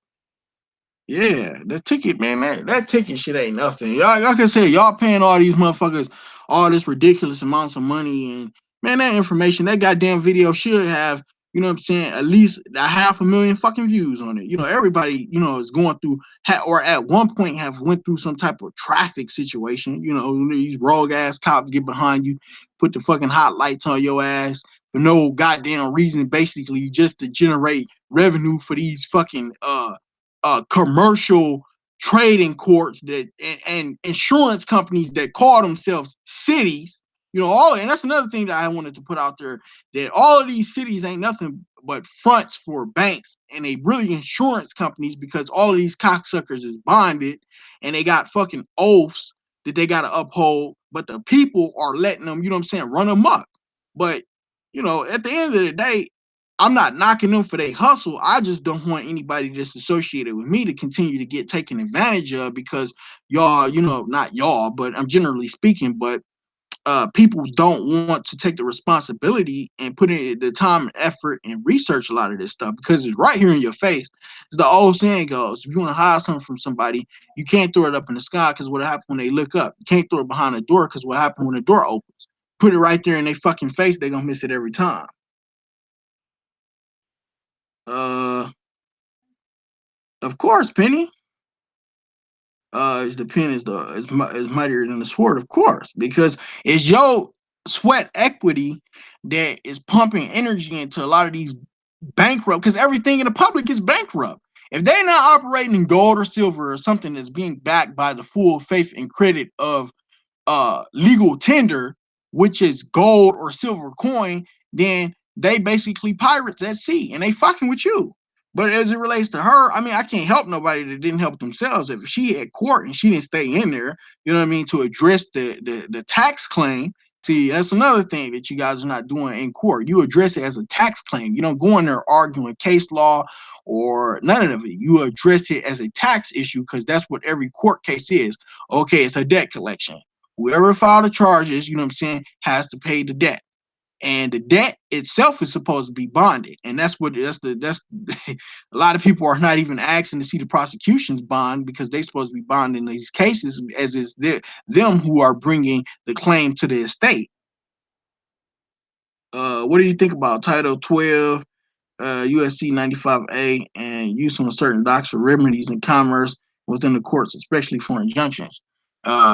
Yeah, the ticket, man, that ticket shit ain't nothing. Y'all can say y'all paying all these motherfuckers all this ridiculous amounts of money, and man, that information, that goddamn video should have, you know what I'm saying, at least a 500,000 fucking views on it. You know, everybody, you know, is going through or at one point have went through some type of traffic situation. You know, these rogue ass cops get behind you, put the fucking hot lights on your ass for no goddamn reason, basically just to generate revenue for these fucking commercial trading courts that and insurance companies that call themselves cities. You know, all, and that's another thing that I wanted to put out there, that all of these cities ain't nothing but fronts for banks, and they really insurance companies, because all of these cocksuckers is bonded and they got fucking oaths that they got to uphold, but the people are letting them, you know what I'm saying, run amok. But you know, at the end of the day, I'm not knocking them for their hustle. I just don't want anybody that's associated with me to continue to get taken advantage of, because y'all, you know, not y'all, but I'm generally speaking, but people don't want to take the responsibility and put in the time and effort and research a lot of this stuff, because it's right here in your face. As the old saying goes, if you want to hide something from somebody, you can't throw it up in the sky, because what happens when they look up? You can't throw it behind the door, because what happens when the door opens? Put it right there in their fucking face, they're gonna miss it every time. Uh, of course, Penny. The pen is mightier than the sword, of course, because it's your sweat equity that is pumping energy into a lot of these bankrupt. Because everything in the public is bankrupt. If they're not operating in gold or silver or something that's being backed by the full faith and credit of legal tender, which is gold or silver coin, then they basically pirates at sea and they fucking with you. But as it relates to her, I mean, I can't help nobody that didn't help themselves. If she had court and she didn't stay in there, you know what I mean, to address the tax claim. See, that's another thing that you guys are not doing in court. You address it as a tax claim. You don't go in there arguing case law or none of it. You address it as a tax issue, because that's what every court case is. Okay, it's a debt collection. Whoever filed the charges, you know what I'm saying, has to pay the debt. And the debt itself is supposed to be bonded. And that's a lot of people are not even asking to see the prosecution's bond, because they're supposed to be bonding these cases, as is them who are bringing the claim to the estate. What do you think about Title 12, USC 95A, and use on certain docs for remedies in commerce within the courts, especially for injunctions?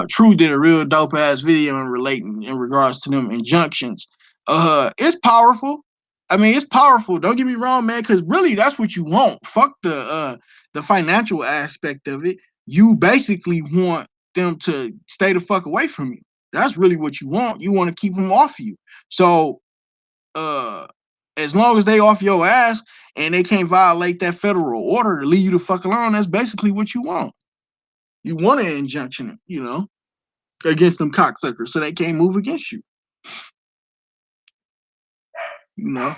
True did a real dope ass video in relating in regards to them injunctions. It's powerful. I mean, it's powerful. Don't get me wrong, man, because really that's what you want. Fuck the financial aspect of it. You basically want them to stay the fuck away from you. That's really what you want. You want to keep them off you. So uh as long as they off your ass and they can't violate that federal order to leave you the fuck alone, that's basically what you want. You want an injunction, you know, against them cocksuckers so they can't move against you. You know,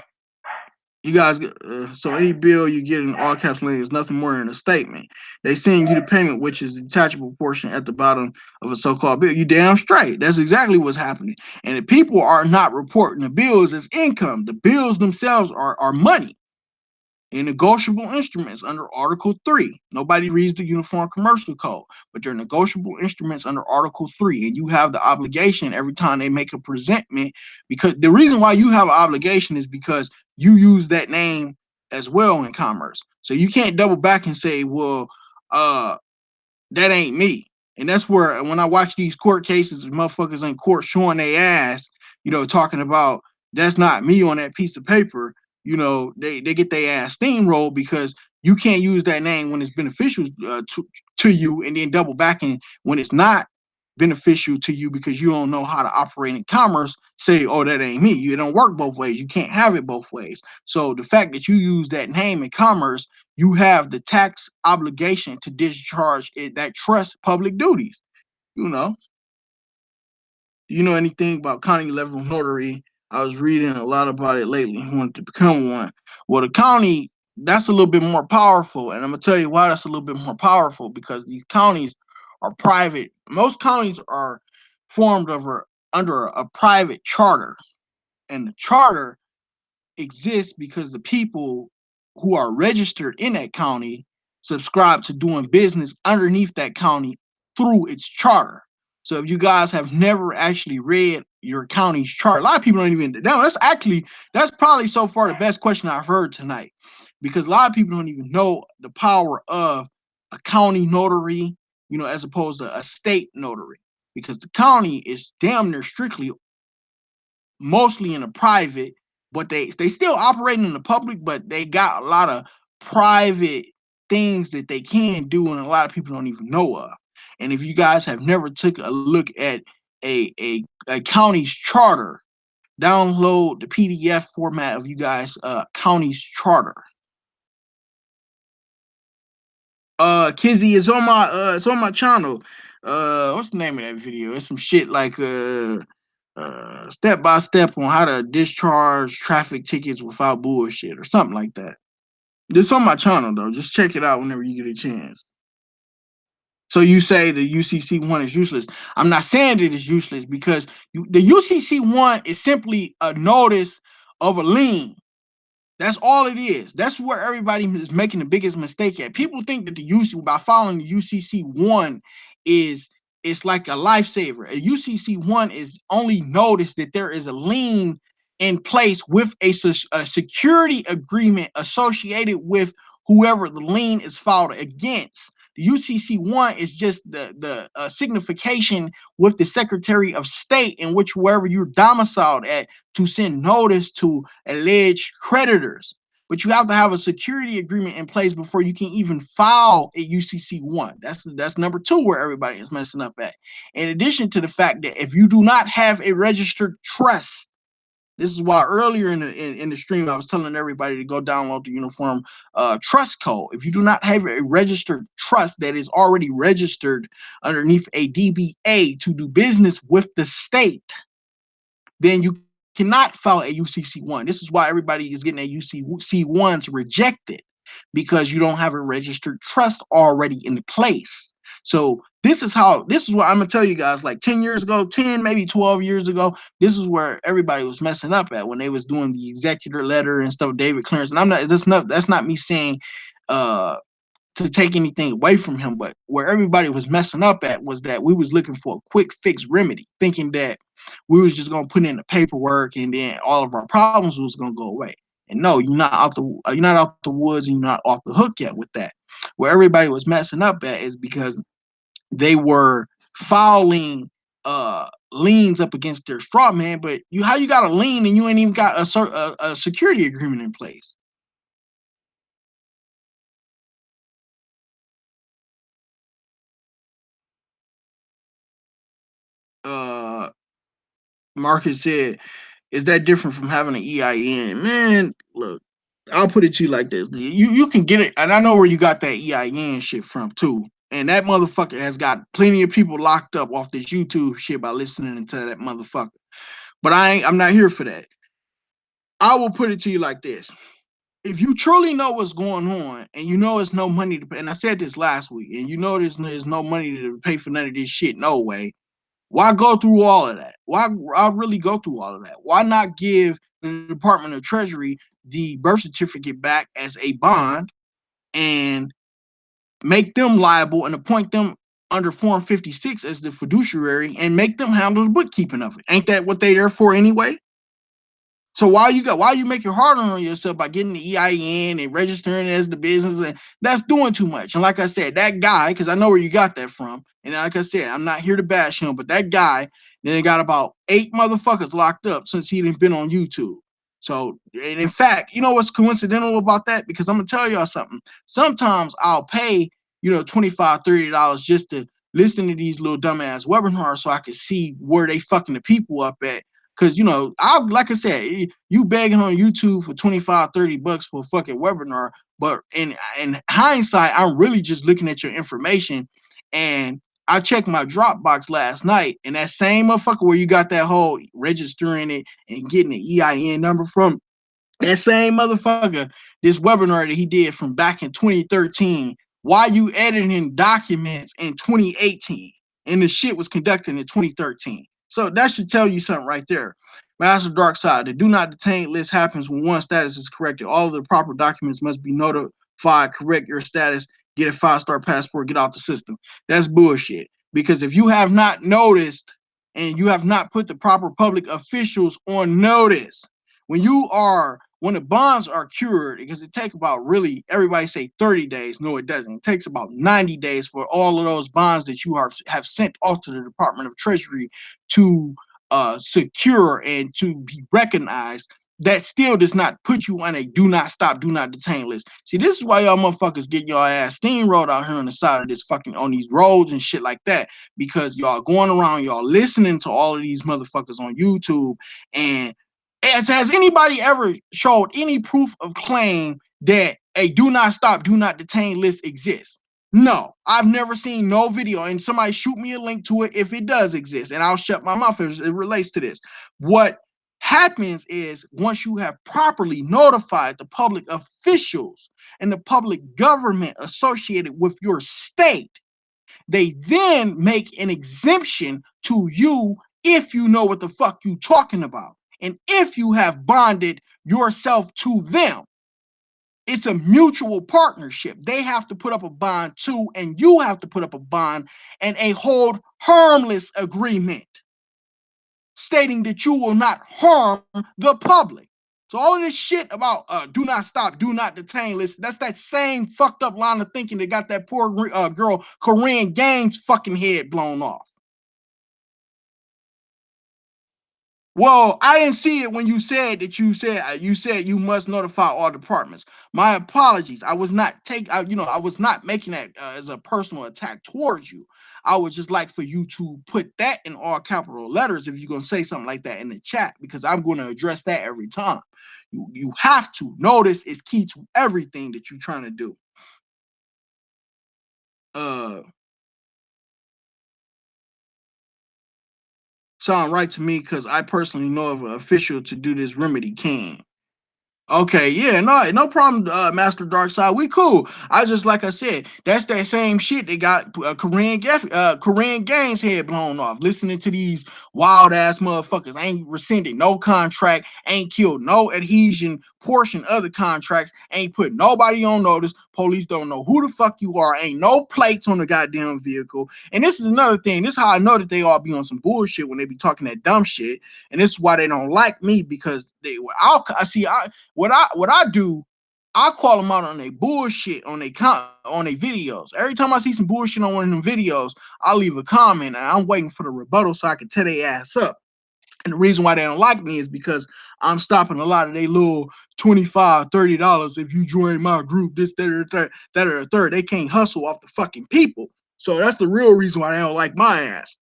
you guys. So any bill you get in all caps lane is nothing more than a statement. They send you the payment, which is the detachable portion at the bottom of a so-called bill. You damn straight. That's exactly what's happening. And if people are not reporting the bills as income, the bills themselves are money and negotiable instruments under Article 3. Nobody reads the Uniform Commercial Code, but they're negotiable instruments under Article 3. And you have the obligation every time they make a presentment, because the reason why you have an obligation is because you use that name as well in commerce. So you can't double back and say, well, that ain't me. And that's where, when I watch these court cases, motherfuckers in court showing their ass, you know, talking about that's not me on that piece of paper, you know, they get their ass steamrolled, because you can't use that name when it's beneficial to you, and then double back and when it's not beneficial to you because you don't know how to operate in commerce, say, oh, that ain't me. You don't work both ways. You can't have it both ways. So the fact that you use that name in commerce, you have the tax obligation to discharge it, that trust public duties. You know, you know anything about county level notary? I was reading a lot about it lately. I wanted to become one. Well, the county, that's a little bit more powerful. And I'm going to tell you why that's a little bit more powerful, because these counties are private. Most counties are formed under a private charter. And the charter exists because the people who are registered in that county subscribe to doing business underneath that county through its charter. So if you guys have never actually read your county's charter, a lot of people don't even know. That's probably so far the best question I've heard tonight, because a lot of people don't even know the power of a county notary, as opposed to a state notary, because the county is damn near strictly mostly in the private, but they still operating in the public, but they got a lot of private things that they can do, and a lot of people don't even know of. And if you guys have never took a look at a county's charter, download the PDF format of you guys county's charter. Kizzy is on my it's on my channel. What's the name of that video? It's some shit like step by step on how to discharge traffic tickets without bullshit or something like that. It's on my channel though. Just check it out whenever you get a chance. So you say the UCC one is useless. I'm not saying it is useless, because the UCC one is simply a notice of a lien. That's all it is. That's where everybody is making the biggest mistake at. People think that the UC by following the UCC one is it's like a lifesaver. A UCC one is only notice that there is a lien in place with a security agreement associated with whoever the lien is filed against. The UCC one is just the signification with the Secretary of State, in which wherever you're domiciled at, to send notice to alleged creditors. But you have to have a security agreement in place before you can even file a UCC one. That's number two where everybody is messing up at. In addition to the fact that if you do not have a registered trust, this is why earlier in the stream I was telling everybody to go download the uniform trust code. If you do not have a registered trust that is already registered underneath a DBA to do business with the state, then you cannot file a UCC one. This is why everybody is getting a UCC ones rejected, because you don't have a registered trust already in place. So this is what I'm gonna tell you guys. Like 10 years ago, 10 maybe 12 years ago, this is where everybody was messing up at, when they was doing the executor letter and stuff, David Clarence. And that's not me saying to take anything away from him, but where everybody was messing up at was that we was looking for a quick fix remedy, thinking that we was just gonna put in the paperwork and then all of our problems was gonna go away. And no, you're not out the woods, and you're not off the hook yet with that. Where everybody was messing up at is because they were filing liens up against their straw man. But how you got a lien and you ain't even got a security agreement in place? Uh, Marcus said, is that different from having an EIN? Man, look, I'll put it to you like this. You can get it, and I know where you got that EIN shit from too. And that motherfucker has got plenty of people locked up off this YouTube shit by listening to that motherfucker. But I'm not here for that. I will put it to you like this. If you truly know what's going on, and you know it's no money to pay, and I said this last week, and you know there's no money to pay for none of this shit, no way. Why go through all of that? Why really go through all of that? Why not give the Department of Treasury the birth certificate back as a bond and make them liable and appoint them under Form 56 as the fiduciary and make them handle the bookkeeping of it? Ain't that what they there for anyway? So why you make it harder on yourself by getting the EIN and registering it as the business? And that's doing too much. And like I said, that guy, because I know where you got that from, and like I said, I'm not here to bash him, but that guy then got about 8 motherfuckers locked up since he didn't been on YouTube. So, and in fact, you know what's coincidental about that? Because I'm gonna tell y'all something. Sometimes I'll pay, $25, $30 just to listen to these little dumbass webinars so I can see where they fucking the people up at. Cause like I said, you begging on YouTube for 25, $30 for a fucking webinar. But in hindsight, I'm really just looking at your information. And I checked my Dropbox last night, and that same motherfucker where you got that whole registering it and getting the EIN number from, that same motherfucker, this webinar that he did from back in 2013, why you editing documents in 2018? And the shit was conducted in 2013. So that should tell you something right there. Master Dark Side, the do not detain list happens when one status is corrected. All of the proper documents must be notified, correct your status, get a 5-star passport, get out the system. That's bullshit. Because if you have not noticed and you have not put the proper public officials on notice, when the bonds are cured, because it takes about, really, everybody say 30 days. No, it doesn't. It takes about 90 days for all of those bonds that you have sent off to the Department of Treasury to secure and to be recognized. That still does not put you on a do not stop, do not detain list. See, this is why y'all motherfuckers get your ass steamrolled out here on the side of this fucking, on these roads and shit like that, because y'all going around, y'all listening to all of these motherfuckers on YouTube. And has anybody ever showed any proof of claim that a do not stop, do not detain list exists? No, I've never seen no video, and somebody shoot me a link to it if it does exist, and I'll shut my mouth if it relates to this. What happens is, once you have properly notified the public officials and the public government associated with your state, they then make an exemption to you if you know what the fuck you talking about, and if you have bonded yourself to them. It's a mutual partnership. They have to put up a bond too, and you have to put up a bond and a hold harmless agreement stating that you will not harm the public. So all of this shit about do not stop, do not detain list, that's that same fucked up line of thinking that got that poor girl Corinne Gaines fucking head blown off. Well, I didn't see it when you said that you said you must notify all departments. My apologies. I was not I was not making that as a personal attack towards you. I would just like for you to put that in all capital letters if you're going to say something like that in the chat, because I'm going to address that every time. You have to. Notice is key to everything that you're trying to do. Sound right to me, because I personally know of an official to do this remedy can. Okay, yeah, no problem, Master Darkseid. We cool. I just, like I said, that's that same shit that got Corinne Gaines' head blown off. Listening to these wild ass motherfuckers, ain't rescinded no contract, ain't killed no adhesion portion of the contracts, ain't put nobody on notice. Police don't know who the fuck you are. Ain't no plates on the goddamn vehicle. And this is another thing. This is how I know that they all be on some bullshit when they be talking that dumb shit. And this is why they don't like me, because what I do, I call them out on their bullshit on their videos. Every time I see some bullshit on one of them videos, I leave a comment and I'm waiting for the rebuttal so I can tear their ass up. And the reason why they don't like me is because I'm stopping a lot of their little $25, $30 if you join my group, this, that, or the third. They can't hustle off the fucking people. So that's the real reason why they don't like my ass.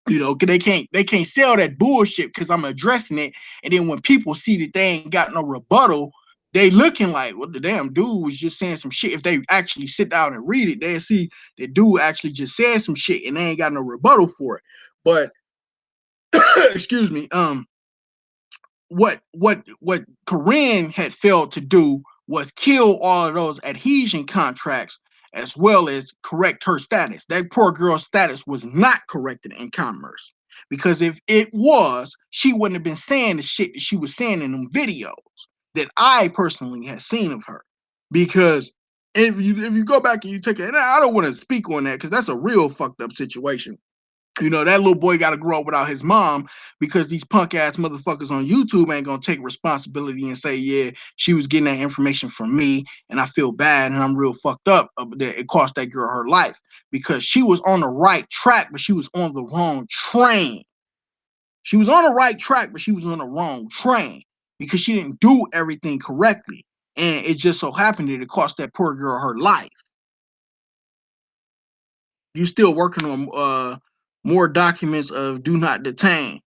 You know, cause they can't sell that bullshit because I'm addressing it. And then when people see that they ain't got no rebuttal, they looking like, well, the damn dude was just saying some shit. If they actually sit down and read it, they'll see the dude actually just said some shit and they ain't got no rebuttal for it. But excuse me, what Corinne had failed to do was kill all of those adhesion contracts, as well as correct her status. That poor girl's status was not corrected in commerce, because if it was, she wouldn't have been saying the shit that she was saying in them videos that I personally had seen of her. Because if you go back and you take it, and I don't want to speak on that because that's a real fucked up situation. You know, that little boy got to grow up without his mom, because these punk ass motherfuckers on YouTube ain't going to take responsibility and say, yeah, she was getting that information from me and I feel bad and I'm real fucked up that it cost that girl her life, because she was on the right track, but she was on the wrong train. She was on the right track, but she was on the wrong train because she didn't do everything correctly. And it just so happened that it cost that poor girl her life. You still working on more documents of do not detain.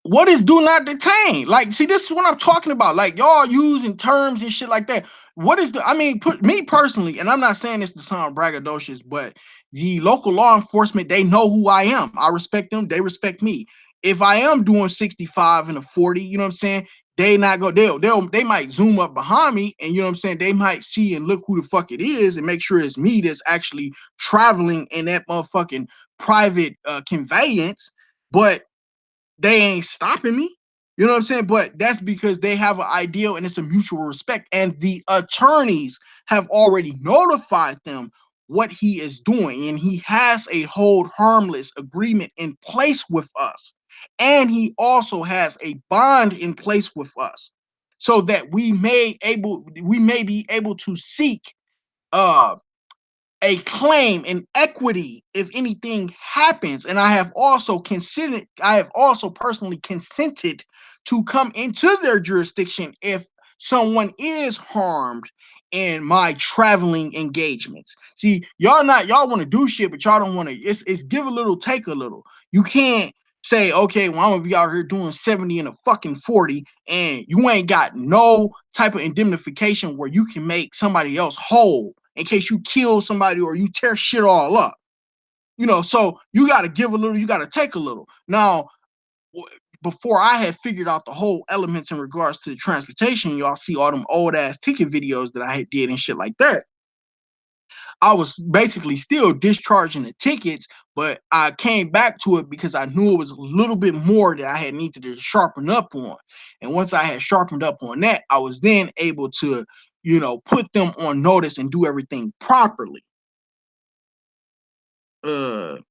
What is do not detain? Like, see, this is what I'm talking about. Like, y'all using terms and shit like that. What is I mean, me personally, and I'm not saying this to sound braggadocious, but the local law enforcement, they know who I am. I respect them. They respect me. If I am doing 65 and a 40, you know what I'm saying? They might zoom up behind me, and you know what I'm saying? They might see and look who the fuck it is and make sure it's me that's actually traveling in that motherfucking private conveyance. but they ain't stopping me. You know what I'm saying? But that's because they have an ideal and it's a mutual respect. And the attorneys have already notified them what he is doing. And he has a hold harmless agreement in place with us. And he also has a bond in place with us so that we may be able to seek uh a claim in equity if anything happens. And I have also personally consented to come into their jurisdiction if someone is harmed in my traveling engagements. See, y'all want to do shit, but y'all don't want to. It's give a little, take a little. You can't say, okay, well, I'm gonna be out here doing 70 and a fucking 40, and you ain't got no type of indemnification where you can make somebody else whole in case you kill somebody or you tear shit all up. So you got to give a little, you got to take a little. Now, before I had figured out the whole elements in regards to the transportation, y'all see all them old ass ticket videos that I did and shit like that. I was basically still discharging the tickets, but I came back to it because I knew it was a little bit more that I had needed to sharpen up on. And once I had sharpened up on that, I was then able to, put them on notice and do everything properly. I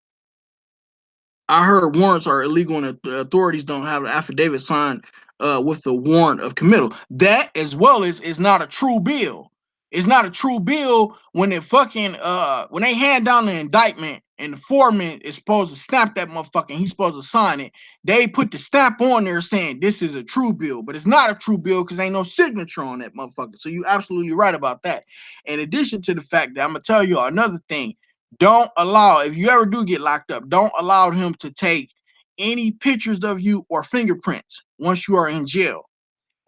heard warrants are illegal and the authorities don't have an affidavit signed with the warrant of committal. That, as well as, is not a true bill. It's not a true bill when when they hand down the indictment and the foreman is supposed to stamp that motherfucker and he's supposed to sign it. They put the stamp on there saying this is a true bill, but it's not a true bill because ain't no signature on that motherfucker. So you absolutely right about that. In addition to the fact that I'm gonna tell you another thing, don't allow, if you ever do get locked up, don't allow him to take any pictures of you or fingerprints once you are in jail.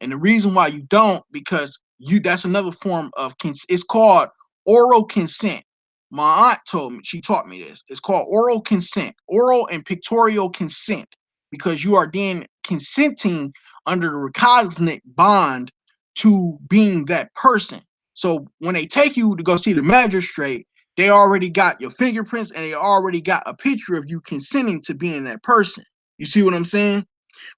And the reason why you don't, because that's another form of it's called oral consent. My aunt she taught me this. It's called oral consent, oral and pictorial consent, because you are then consenting under the recognizant bond to being that person. So when they take you to go see the magistrate, they already got your fingerprints and they already got a picture of you consenting to being that person. You see what I'm saying?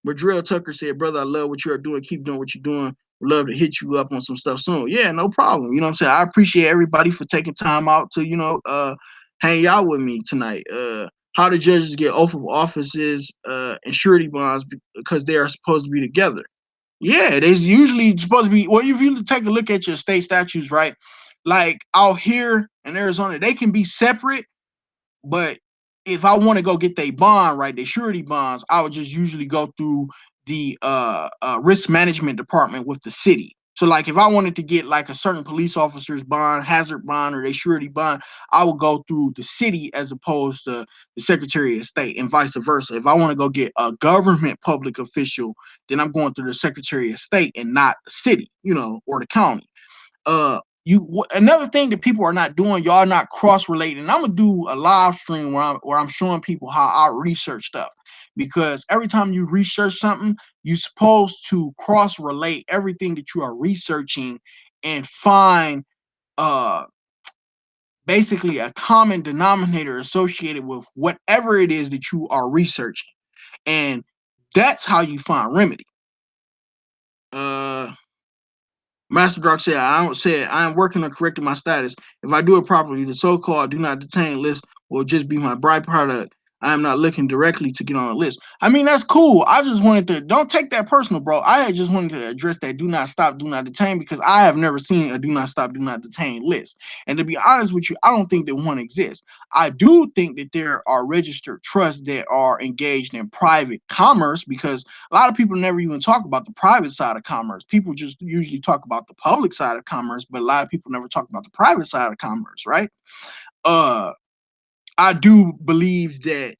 But Drill Tucker said, brother, I love what you're doing. Keep doing what you're doing. Would love to hit you up on some stuff soon. Yeah, no problem. You know what I'm saying? I appreciate everybody for taking time out to, hang out with me tonight. How the judges get oath of offices and surety bonds because they are supposed to be together. Yeah, there's usually supposed to be. Well, if you take a look at your state statutes, right? Like out here in Arizona, they can be separate, but if I want to go get their bond, right, their surety bonds, I would just usually go through the risk management department with the city. So like if I wanted to get like a certain police officer's bond, hazard bond, or their surety bond, I would go through the city as opposed to the Secretary of State, and vice versa. If I want to go get a government public official, then I'm going through the Secretary of State and not the city, or the county. Another thing that people are not doing, y'all not cross-relating. I'm gonna do a live stream where I'm showing people how I research stuff, because every time you research something, you're supposed to cross-relate everything that you are researching and find basically a common denominator associated with whatever it is that you are researching, and that's how you find remedy. Master Dark said, I am working on correcting my status. If I do it properly, the so-called do not detain list will just be my byproduct. I am not looking directly to get on a list. I mean, that's cool. I just wanted to, don't take that personal, bro. I just wanted to address that do not stop, do not detain, because I have never seen a do not stop, do not detain list. And to be honest with you, I don't think that one exists. I do think that there are registered trusts that are engaged in private commerce, because a lot of people never even talk about the private side of commerce. People just usually talk about the public side of commerce, but a lot of people never talk about the private side of commerce, right? I do believe that,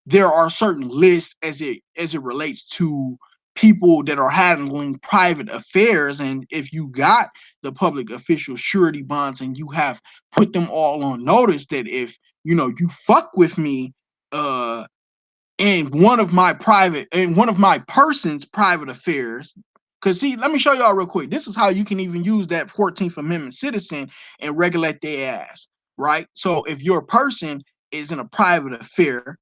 there are certain lists as it relates to people that are handling private affairs. And if you got the public official surety bonds and you have put them all on notice that if you fuck with me in one of my person's private affairs. Because see, let me show y'all real quick. This is how you can even use that 14th Amendment citizen and regulate their ass, right? So if your person is in a private affair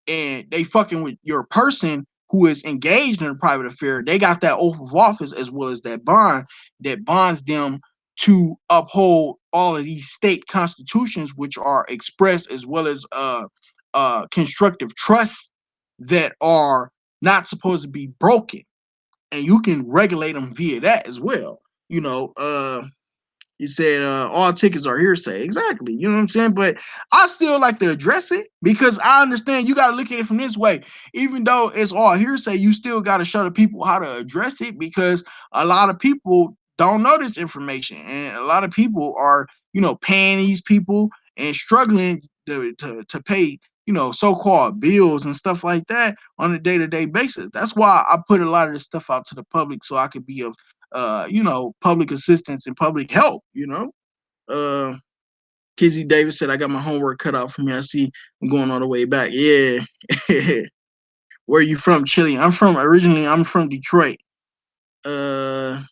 and they fucking with your person who is engaged in a private affair, they got that oath of office as well as that bond that bonds them to uphold all of these state constitutions, which are expressed, as well as constructive trusts that are not supposed to be broken, and you can regulate them via that as well. You know, you said all tickets are hearsay. Exactly. You know what I'm saying? But I still like to address it because I understand you got to look at it from this way. Even though it's all hearsay, you still got to show the people how to address it, because a lot of people don't know this information. And a lot of people are, paying these people and struggling to pay, so-called bills and stuff like that on a day-to-day basis. That's why I put a lot of this stuff out to the public so I could be of public assistance and public help, Uh Kizzy Davis said, I got my homework cut out for me. I see I'm going all the way back. Yeah. Where are you from, Chile? Originally I'm from Detroit. Uh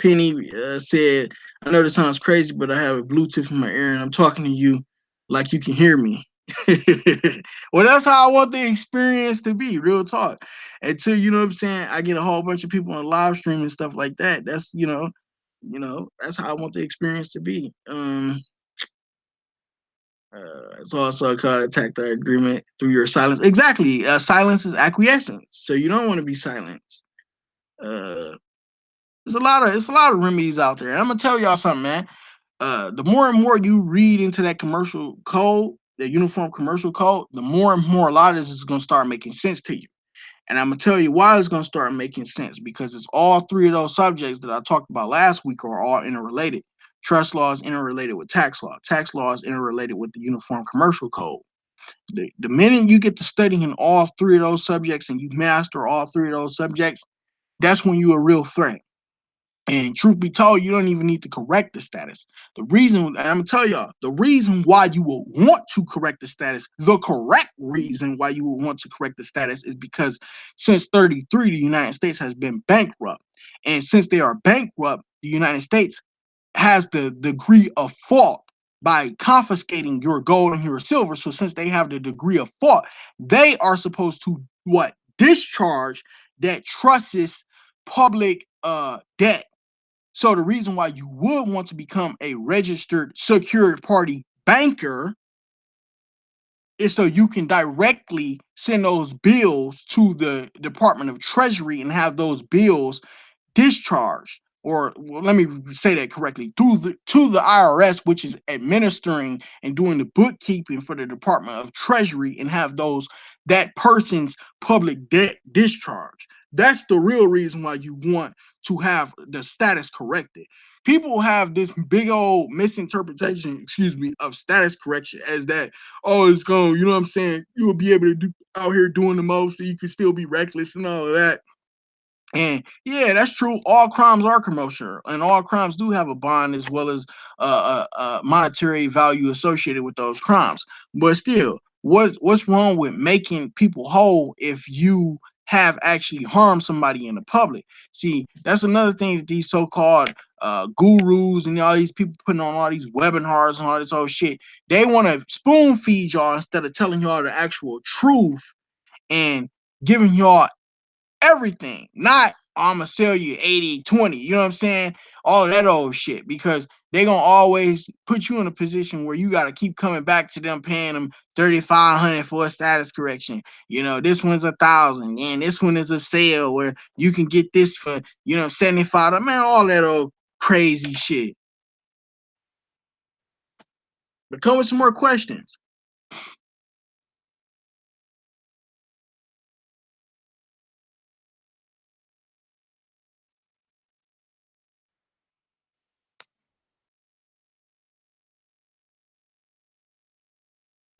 Penny said, I know this sounds crazy, but I have a Bluetooth in my ear and I'm talking to you like you can hear me. Well, that's how I want the experience to be, real talk. Until, you know what I'm saying, I get a whole bunch of people on live stream and stuff like that. That's, that's how I want the experience to be. It's also called a tactile agreement through your silence. Exactly. Silence is acquiescence. So you don't want to be silenced. Uh, it's a lot of remedies out there. And I'm gonna tell y'all something, man. The more and more you read into that commercial code, the uniform commercial code, the more and more a lot of this is gonna start making sense to you. And I'm gonna tell you why it's gonna start making sense, because it's all three of those subjects that I talked about last week are all interrelated. Trust law is interrelated with tax law. Tax law is interrelated with the uniform commercial code. The minute you get to studying all three of those subjects and you master all three of those subjects, that's when you're a real threat. And truth be told, you don't even need to correct the status. The reason, and I'm gonna tell y'all, the reason why you will want to correct the status, the correct reason why you will want to correct the status is because since 33, the United States has been bankrupt. And since they are bankrupt, the United States has the degree of fault by confiscating your gold and your silver. So since they have the degree of fault, they are supposed to what? Discharge that trusts public debt. So the reason why you would want to become a registered secured party banker is so you can directly send those bills to the Department of Treasury and have those bills discharged, or well, let me say that correctly, to the IRS, which is administering and doing the bookkeeping for the Department of Treasury, and have that person's public debt discharged. That's the real reason why you want to have the status corrected. People have this big old misinterpretation, of status correction as that, oh, it's going, you know what I'm saying, you will be able to do out here doing the most, so you can still be reckless and all of that. And yeah, that's true. All crimes are commercial, and all crimes do have a bond as well as monetary value associated with those crimes. But still, what's wrong with making people whole if you have actually harmed somebody in the public? See, that's another thing that these so-called gurus and all these people putting on all these webinars and all this old shit, they want to spoon feed y'all instead of telling y'all the actual truth and giving y'all everything. Not, I'm gonna sell you 80/20. You know what I'm saying? All that old shit, because they gonna always put you in a position where you gotta keep coming back to them, paying them 3,500 for a status correction. This one's 1,000, and this one is a sale where you can get this for 75. Man, all that old crazy shit. But come with some more questions.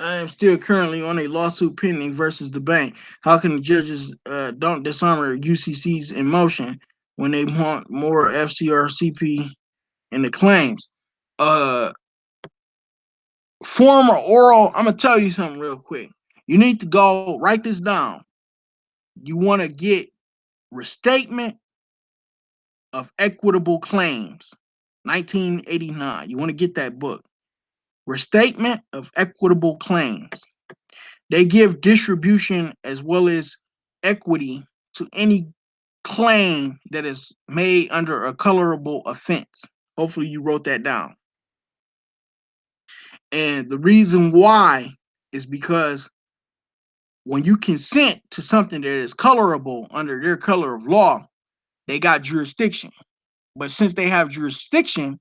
I am still currently on a lawsuit pending versus the bank. How can the judges don't disarm UCC's in motion when they want more FCRCP in the claims? Uh, Form or oral? I'm gonna tell you something real quick. You need to go write this down. You want to get restatement of equitable claims, 1989. You want to get that book, restatement of equitable claims. They give distribution as well as equity to any claim that is made under a colorable offense. Hopefully, you wrote that down. And the reason why is because when you consent to something that is colorable under their color of law, they got jurisdiction. But since they have jurisdiction,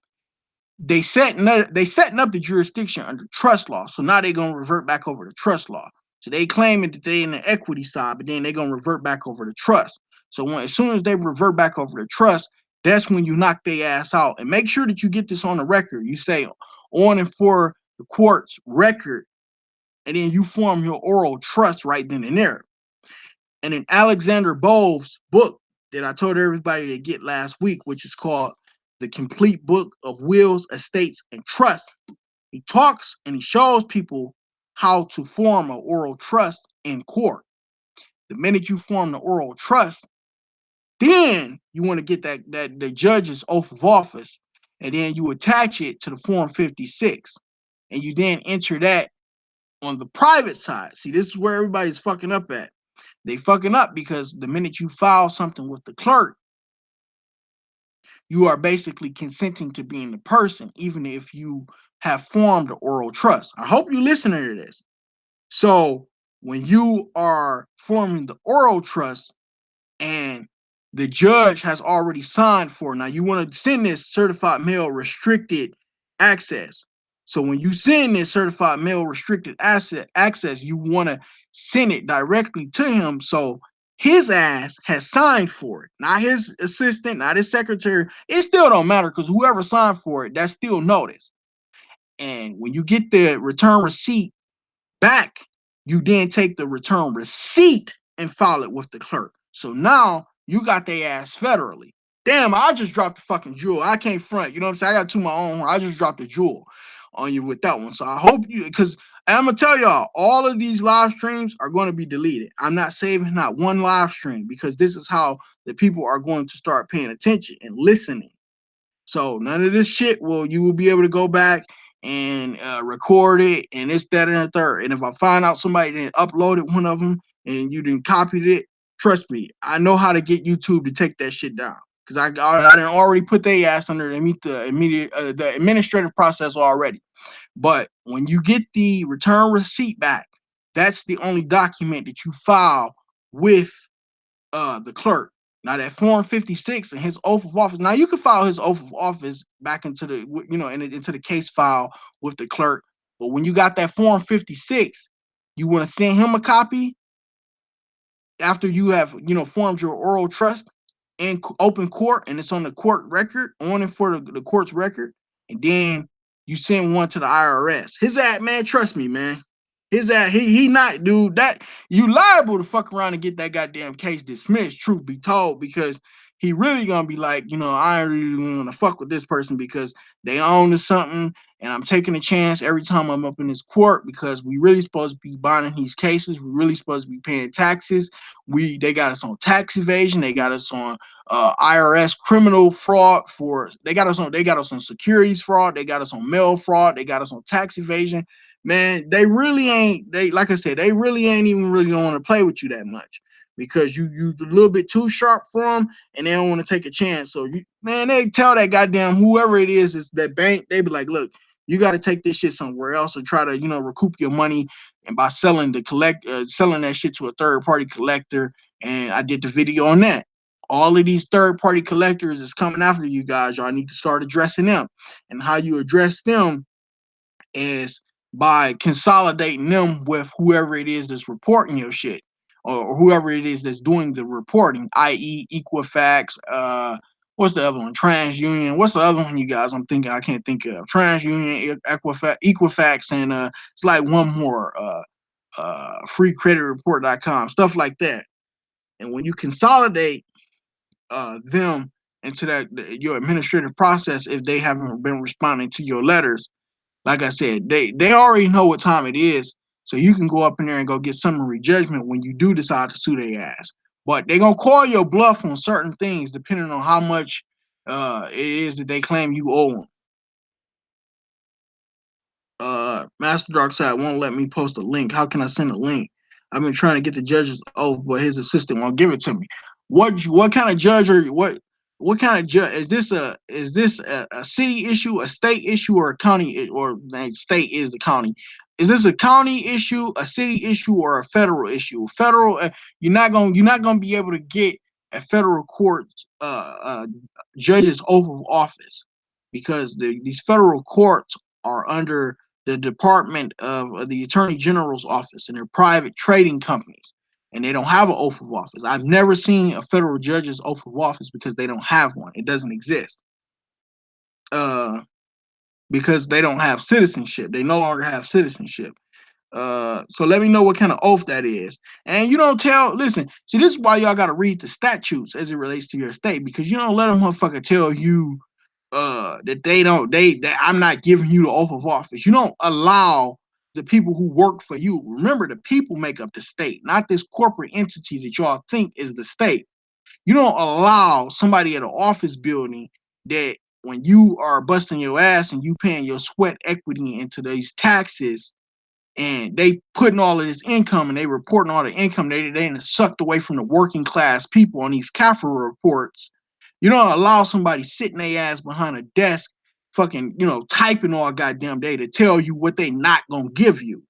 they setting up the jurisdiction under trust law. So now they're gonna revert back over to trust law. So they claiming that they in the equity side, but then they're gonna revert back over to trust. So as soon as they revert back over to trust, that's when you knock their ass out. And make sure that you get this on the record. You say on and for the court's record, and then you form your oral trust right then and there. And in Alexander Bove's book that I told everybody to get last week, which is called The Complete Book of Wills, Estates, and Trusts, he talks and he shows people how to form an oral trust in court. The minute you form the oral trust, then you want to get that the judge's oath of office, and then you attach it to the Form 56, and you then enter that on the private side. See, this is where everybody's fucking up at. They fucking up because the minute you file something with the clerk, you are basically consenting to being the person, even if you have formed an oral trust. I hope you're listening to this. So when you are forming the oral trust and the judge has already signed for it, now you want to send this certified mail restricted access. So when you send this certified mail restricted access, you want to send it directly to him. So his ass has signed for it, not his assistant, not his secretary. It still don't matter because whoever signed for it, that's still notice. And when you get the return receipt back, you then take the return receipt and file it with the clerk. So now you got their ass federally. Damn, I just dropped the fucking jewel. I can't front. You know what I'm saying? I got to my own. I just dropped the jewel on you with that one. So I hope you, because I'm going to tell y'all, all of these live streams are going to be deleted. I'm not saving not one live stream because this is how the people are going to start paying attention and listening. So none of this shit you will be able to go back and record it and this, that, and the third. And if I find out somebody didn't uploaded one of them and you didn't copied it, trust me, I know how to get YouTube to take that shit down. Because I didn't already put their ass under the administrative process already. But when you get the return receipt back, that's the only document that you file with the clerk. Now that Form 56 and his oath of office. Now you can file his oath of office back into the into the case file with the clerk. But when you got that Form 56, you want to send him a copy after you have formed your oral trust in open court, and it's on the court record, on and for the court's record, and then you send one to the IRS. His ad, man, trust me, man. His ad, he not, dude. That you liable to fuck around and get that goddamn case dismissed. Truth be told, because he really gonna be like, I ain't really want to fuck with this person because they own to something, and I'm taking a chance every time I'm up in this court because we really supposed to be bonding these cases. We really supposed to be paying taxes. They got us on tax evasion. They got us on IRS criminal fraud they got us on securities fraud. They got us on mail fraud. They got us on tax evasion. Man, like I said, they really ain't even really don't want to play with you that much because you a little bit too sharp for them and they don't want to take a chance. So they tell that goddamn whoever it is that bank, they be like, look, you got to take this shit somewhere else or try to, recoup your money, and by selling that shit to a third party collector. And I did the video on that. All of these third party collectors is coming after you guys. Y'all need to start addressing them. And how you address them is by consolidating them with whoever it is that's reporting your shit, or whoever it is that's doing the reporting, i.e. Equifax, what's the other one? TransUnion. What's the other one, you guys? I can't think of. TransUnion, Equifax, and it's like one more, freecreditreport.com, stuff like that. And when you consolidate them into your administrative process, if they haven't been responding to your letters, like I said, they already know what time it is, so you can go up in there and go get summary judgment when you do decide to sue their ass. But they're gonna call your bluff on certain things depending on how much it is that they claim you owe them. Master Dark Side won't let me post a link. How can I send a link? I've been trying to get the judge's oath, but his assistant won't give it to me. What kind of judge are what kind of judge is this a city issue, a state issue, or a county, or the state is the county? Is this a county issue, a city issue, or a federal issue? Federal, you're not gonna be able to get a federal court judge's oath of office because these federal courts are under the Department of the Attorney General's office, and they're private trading companies, and they don't have an oath of office. I've never seen a federal judge's oath of office because they don't have one. It doesn't exist. Because they don't have citizenship. They no longer have citizenship. So let me know what kind of oath that is. And you don't listen, see, this is why y'all got to read the statutes as it relates to your state, because you don't let a motherfucker tell you that that I'm not giving you the oath of office. You don't allow the people who work for you. Remember, the people make up the state, not this corporate entity that y'all think is the state. You don't allow somebody at an office building that when you are busting your ass and you paying your sweat equity into these taxes, and they putting all of this income and they reporting all the income they sucked away from the working class people on these CAFRA reports. You don't allow somebody sitting their ass behind a desk, fucking, typing all goddamn day to tell you what they not gonna give you.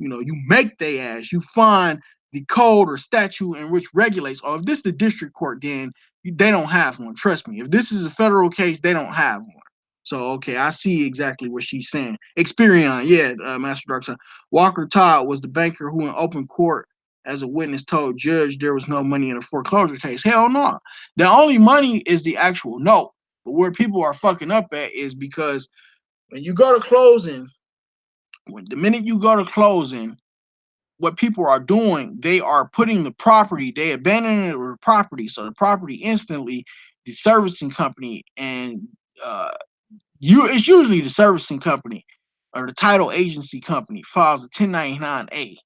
You make their ass. You find the code or statute in which regulates. Or if this is the district court, then they don't have one. Trust me. If this is a federal case, they don't have one. So, okay, I see exactly what she's saying. Experion, yeah, Master Darkson. Walker Todd was the banker who in open court as a witness told judge there was no money in a foreclosure case. Hell no. The only money is the actual note. But where people are fucking up at is because when you go to closing, the minute you go to closing, what people are doing, they are putting the property, they abandon the property. So the property instantly, the servicing company and it's usually the servicing company or the title agency company files a 1099-A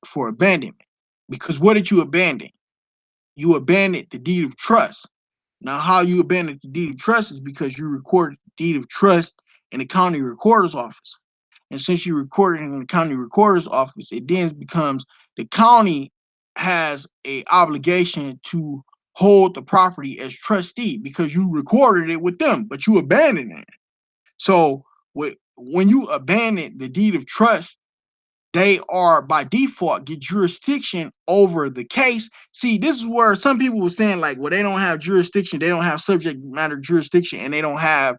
for abandonment. Because what did you abandon? You abandoned the deed of trust. Now, how you abandoned the deed of trust is because you recorded the deed of trust in the county recorder's office. And since you recorded in the county recorder's office, it then becomes the county has a obligation to hold the property as trustee because you recorded it with them, but you abandoned it. So when you abandon the deed of trust, they are by default get jurisdiction over the case. See, this is where some people were saying like, well, they don't have jurisdiction, they don't have subject matter jurisdiction, and they don't have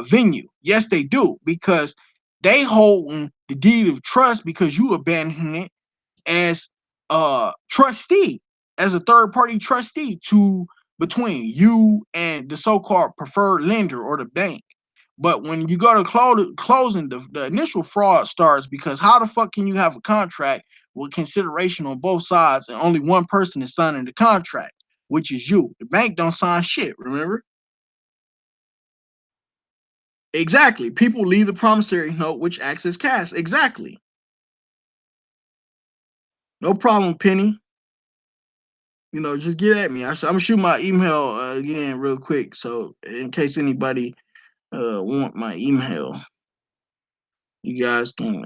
venue. Yes, they do, because they holding the deed of trust because you abandoned it as a trustee, as a third party trustee to between you and the so-called preferred lender or the bank. But when you go to closing, the initial fraud starts because how the fuck can you have a contract with consideration on both sides and only one person is signing the contract, which is you? The bank don't sign shit, remember? Exactly. People leave the promissory note, which acts as cash. Exactly. No problem, Penny. Just get at me. I'm gonna shoot my email again real quick, so in case anybody want my email, you guys can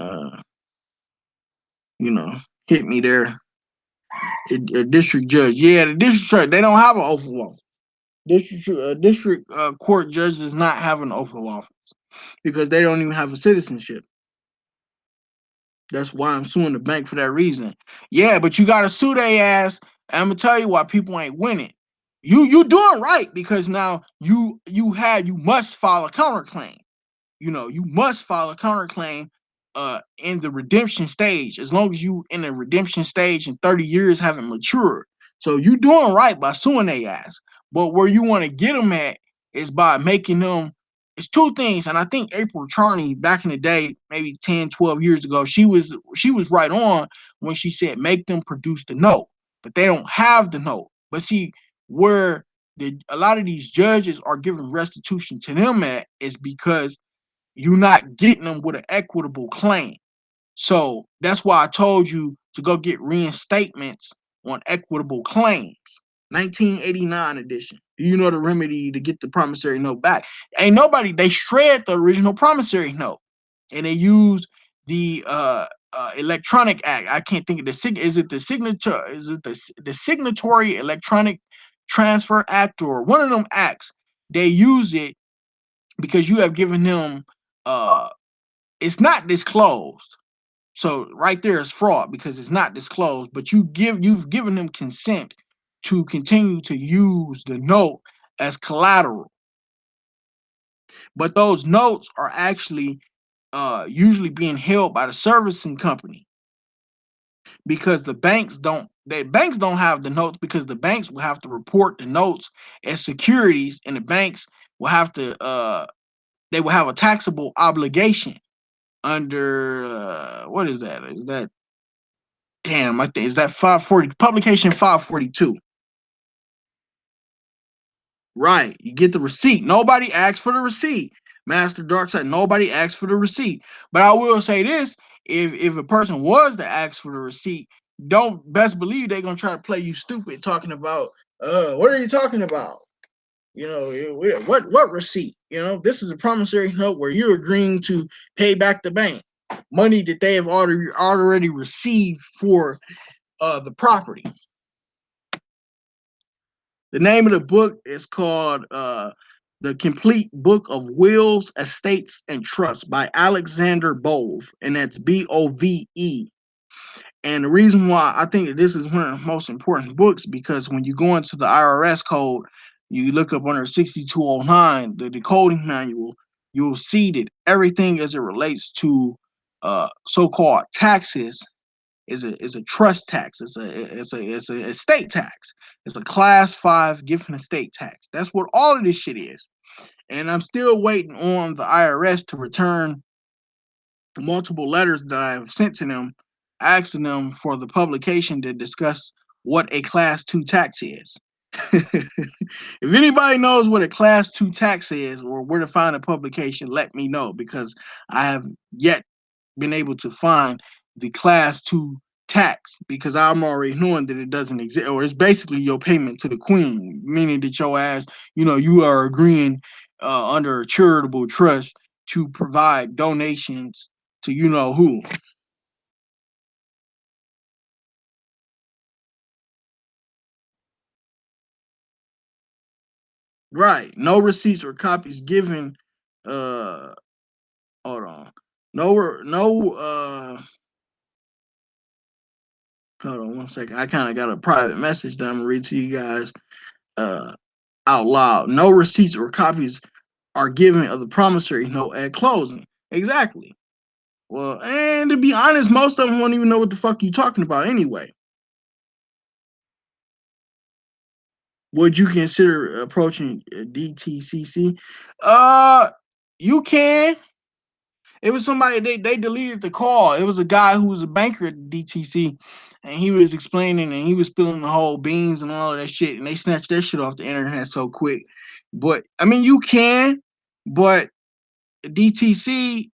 hit me there. A district judge, yeah, the district judge, they don't have an oath of office. District court judge does not have an oath of office because they don't even have a citizenship. That's why I'm suing the bank for that reason. Yeah, but you gotta sue their ass. And I'm gonna tell you why people ain't winning. You doing right because now you must file a counterclaim. You must file a counterclaim in the redemption stage, as long as you in the redemption stage and 30 years haven't matured. So you doing right by suing their ass. But where you want to get them at is by making them, it's two things. And I think April Charney back in the day, maybe 10, 12 years ago, she was right on when she said make them produce the note, but they don't have the note. But see, where a lot of these judges are giving restitution to them at is because you're not getting them with an equitable claim. So that's why I told you to go get reinstatements on equitable claims. 1989 edition. Do you know the remedy to get the promissory note back? Ain't nobody, they shred the original promissory note. and they use the electronic act. I can't think of is it the signature? Is it the signatory electronic transfer act or one of them acts? They use it because you have given them it's not disclosed. So right there is fraud because it's not disclosed, but you've given them consent to continue to use the note as collateral. But those notes are actually usually being held by the servicing company because the banks don't have the notes because the banks will have to report the notes as securities, and the banks will have to they will have a taxable obligation under what is that? Is that damn? I think is that 540 publication 542. Right. You get the receipt. Nobody asks for the receipt. Master Dark said nobody asks for the receipt. But I will say this: if a person was to ask for the receipt, don't best believe they're gonna try to play you stupid talking about what are you talking about? You know, what receipt? You know, this is a promissory note where you're agreeing to pay back the bank money that they have already received for the property. The name of the book is called The Complete Book of Wills, Estates, and Trusts by Alexander Bove, and that's Bove. And the reason why I think that this is one of the most important books because when you go into the IRS code, you look up under 6209, the decoding manual, you'll see that everything as it relates to so-called taxes is a trust tax. It's a estate tax. It's a class 5 gift and estate tax. That's what all of this shit is. And I'm still waiting on the IRS to return multiple letters that I have sent to them, asking them for the publication to discuss what a class 2 tax is. If anybody knows what a class 2 tax is or where to find a publication, let me know because I have yet been able to find the class 2 tax because I'm already knowing that it doesn't exist, or it's basically your payment to the queen, meaning that your ass, you are agreeing under a charitable trust to provide donations to you know who. Right. No receipts or copies given. Uh, hold on. No. Hold on one second. I kind of got a private message that I'm gonna read to you guys. Uh, out loud. No receipts or copies are given of the promissory note at closing. Exactly. Well, and to be honest, most of them won't even know what the fuck you talking about anyway. Would you consider approaching DTCC? Uh, you can. It was somebody they deleted the call. It was a guy who was a banker at DTC, and he was explaining and he was spilling the whole beans and all of that shit, and they snatched that shit off the internet so quick. But I mean, you can, but DTC,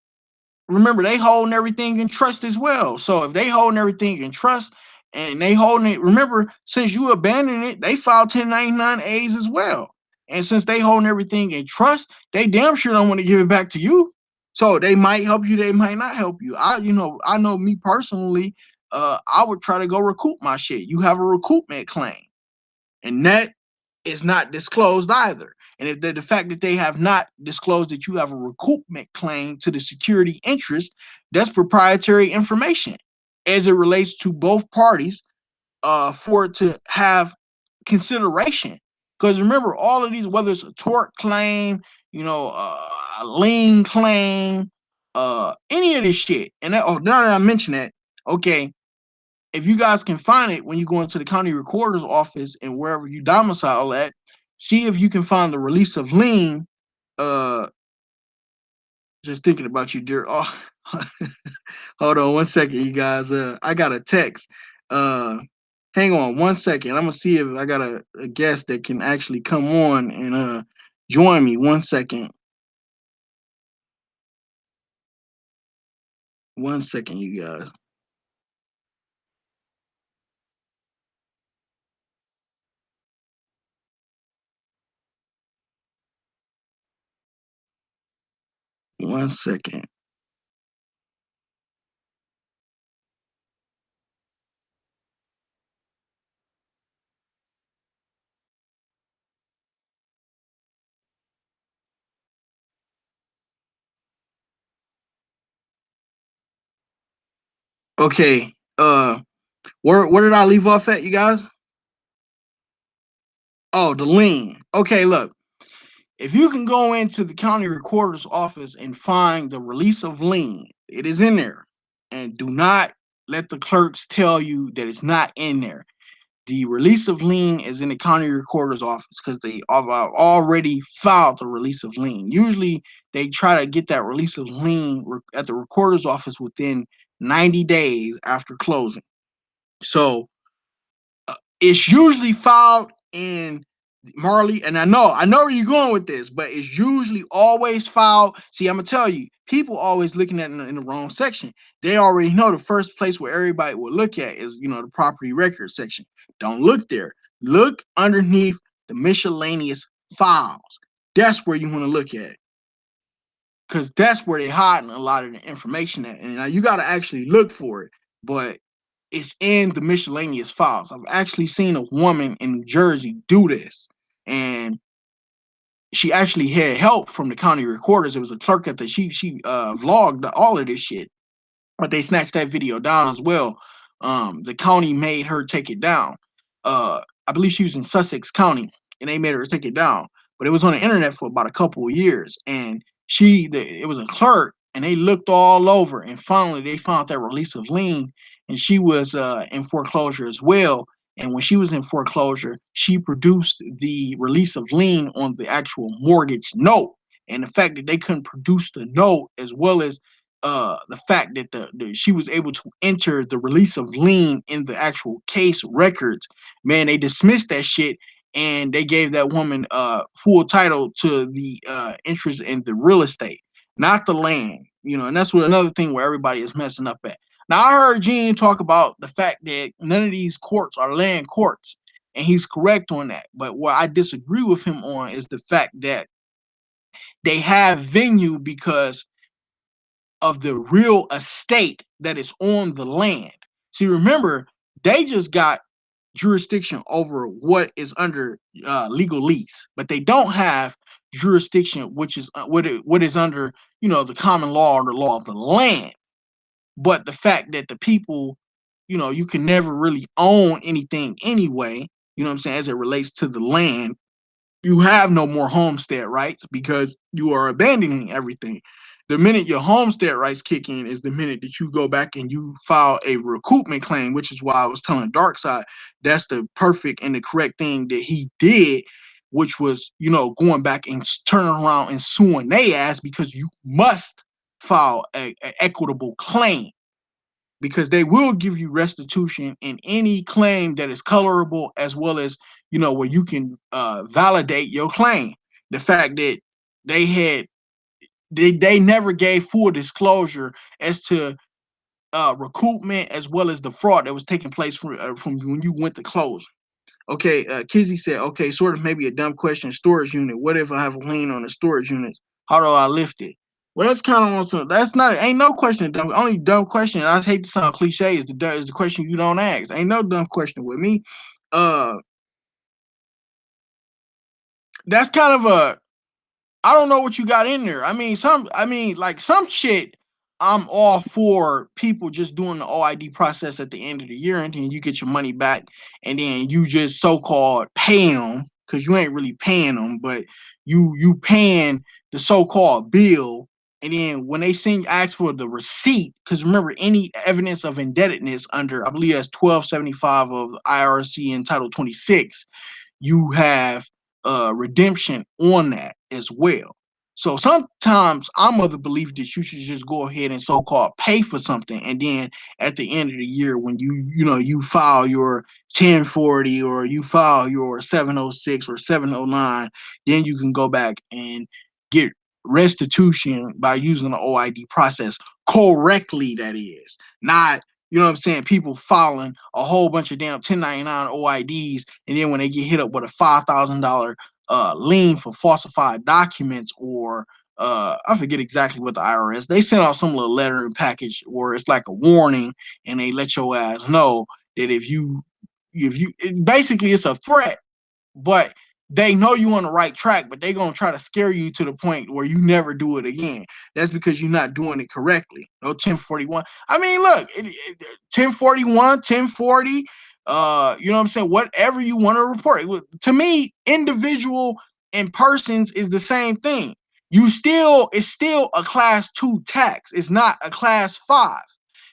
remember they holding everything in trust as well. So if they holding everything in trust and they holding it, remember since you abandoned it, they filed 1099 A's as well. And since they holding everything in trust, they damn sure don't want to give it back to you. So they might help you, they might not help you. I know me personally, I would try to go recoup my shit. You have a recoupment claim, and that is not disclosed either. And if the fact that they have not disclosed that you have a recoupment claim to the security interest, that's proprietary information as it relates to both parties for it to have consideration. Because remember, all of these, whether it's a tort claim, a lien claim, any of this shit. And now that I mention that, okay, if you guys can find it when you go into the county recorder's office and wherever you domicile at, see if you can find the release of lien. Uh, just thinking about you, dear. Oh, hold on one second, you guys. I got a text. Uh, hang on one second. I'm gonna see if I got a guest that can actually come on and join me. 1 second. 1 second, you guys. 1 second. Okay. Where did I leave off at, you guys? Oh, the lien. Okay, look. If you can go into the county recorder's office and find the release of lien, it is in there. And do not let the clerks tell you that it's not in there. The release of lien is in the county recorder's office because they have already filed the release of lien. Usually, they try to get that release of lien at the recorder's office within 90 days after closing. So it's usually filed in Marley, and I know where you're going with this, but it's usually always filed. See, I'm gonna tell you, people always looking at it in the wrong section. They already know the first place where everybody will look at is, the property record section. Don't look there. Look underneath the miscellaneous files. That's where you want to look at it, because that's where they're hiding a lot of the information at. And now you got to actually look for it, but it's in the miscellaneous files. I've actually seen a woman in New Jersey do this, and she actually had help from the county recorders. It was a clerk at the she vlogged all of this shit, but they snatched that video down as well. The county made her take it down. I believe she was in Sussex County, and they made her take it down. But it was on the internet for about a couple of years, and it was a clerk, and they looked all over, and finally they found that release of lien, and she was in foreclosure as well. And when she was in foreclosure, she produced the release of lien on the actual mortgage note. And the fact that they couldn't produce the note, as well as the fact that she was able to enter the release of lien in the actual case records, man, they dismissed that shit, and they gave that woman full title to the interest in the real estate, not the land. And that's what another thing where everybody is messing up at. Now, I heard Gene talk about the fact that none of these courts are land courts, and he's correct on that. But what I disagree with him on is the fact that they have venue because of the real estate that is on the land. See, remember, they just got jurisdiction over what is under legal lease, but they don't have jurisdiction, which is what is under, the common law or the law of the land. But the fact that the people, you can never really own anything anyway, what I'm saying, as it relates to the land, you have no more homestead rights because you are abandoning everything. The minute your homestead rights kick in is the minute that you go back and you file a recoupment claim, which is why I was telling Darkside that's the perfect and the correct thing that he did, which was, going back and turning around and suing they ass, because you must file a equitable claim, because they will give you restitution in any claim that is colorable, as well as, where you can validate your claim. The fact that they had they never gave full disclosure as to recoupment, as well as the fraud that was taking place from when you went to close. Okay, Kizzy said, okay, sort of maybe a dumb question. Storage unit. What if I have a lien on the storage units? How do I lift it? Well, that's kind of on some. That's not. Ain't no question. Dumb. Only dumb question. I hate to sound cliche. Is the question you don't ask. Ain't no dumb question with me. Uh, that's kind of a. I don't know what you got in there. Like some shit, I'm all for people just doing the OID process at the end of the year, and then you get your money back, and then you just so-called pay them, because you ain't really paying them, but you paying the so-called bill, and then when they ask for the receipt, because remember, any evidence of indebtedness under, I believe that's 1275 of IRC in Title 26, you have redemption on that as well. So sometimes I'm of the belief that you should just go ahead and so-called pay for something, and then at the end of the year, when you file your 1040 or you file your 706 or 709, then you can go back and get restitution by using the OID process correctly. That is not, what I'm saying, people filing a whole bunch of damn 1099 OIDs, and then when they get hit up with a $5,000 lien for falsified documents, or I forget exactly what the IRS, they sent out some little letter and package where it's like a warning, and they let your ass know that if you basically, it's a threat, but they know you on the right track, but they gonna try to scare you to the point where you never do it again. That's because you're not doing it correctly. No 1041. I mean, look, 1041, 1040, you know what I'm saying? Whatever you want to report. To me, individual and persons is the same thing. It's still a class 2 tax. It's not a class 5.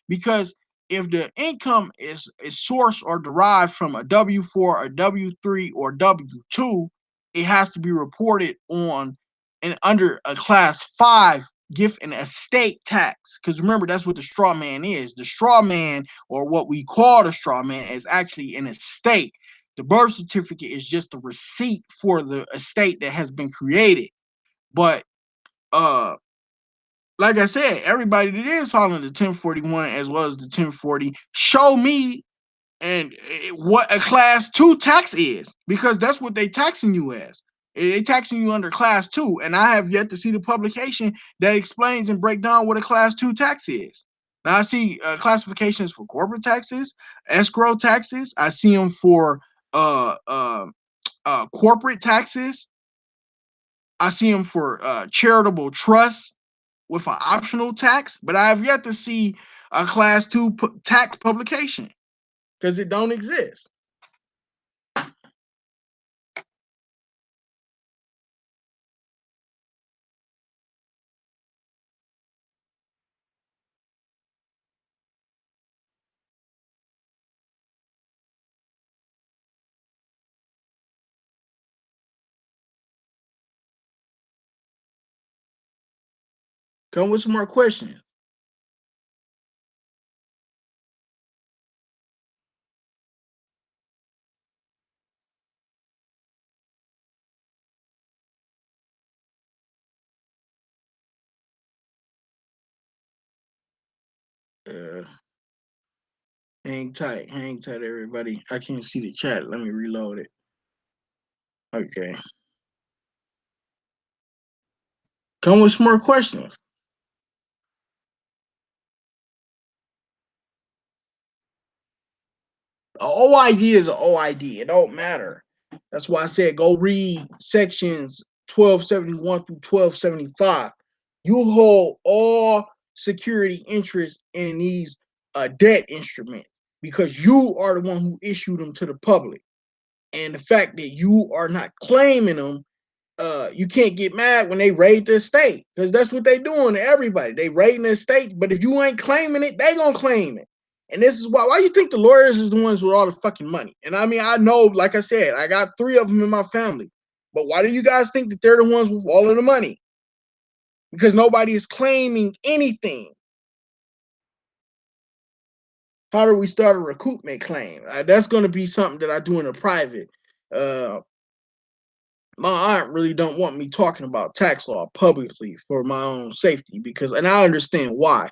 Because if the income is sourced or derived from a W-4, a W-3, or W-2, it has to be reported on and under a class 5 gift and estate tax. Because remember, that's what the straw man is. The straw man, or what we call the straw man, is actually an estate. The birth certificate is just a receipt for the estate that has been created. But like I said, everybody that is following the 1041 as well as the 1040, show me and what a class 2 tax is, because that's what they taxing you as. They taxing you under class 2, and I have yet to see the publication that explains and break down what a class 2 tax is. Now I see classifications for corporate taxes, escrow taxes. I see them for corporate taxes. I see them for charitable trusts with an optional tax, but I have yet to see a class 2 tax publication because it don't exist. Come with some more questions. Uh, hang tight, everybody. I can't see the chat. Let me reload it. Okay. Come with some more questions. OID is an OID. It don't matter. That's why I said go read sections 1271 through 1275. You hold all security interest in these debt instruments because you are the one who issued them to the public. And the fact that you are not claiming them, you can't get mad when they raid the estate, because that's what they doing to everybody. They raiding the estate, but if you ain't claiming it, they gonna claim it. And this is why you think the lawyers is the ones with all the fucking money. And I mean, I know, like I said, I got 3 of them in my family. But why do you guys think that they're the ones with all of the money? Because nobody is claiming anything. How do we start a recoupment claim? That's going to be something that I do in a private. Uh, my aunt really don't want me talking about tax law publicly for my own safety, because, and I understand why.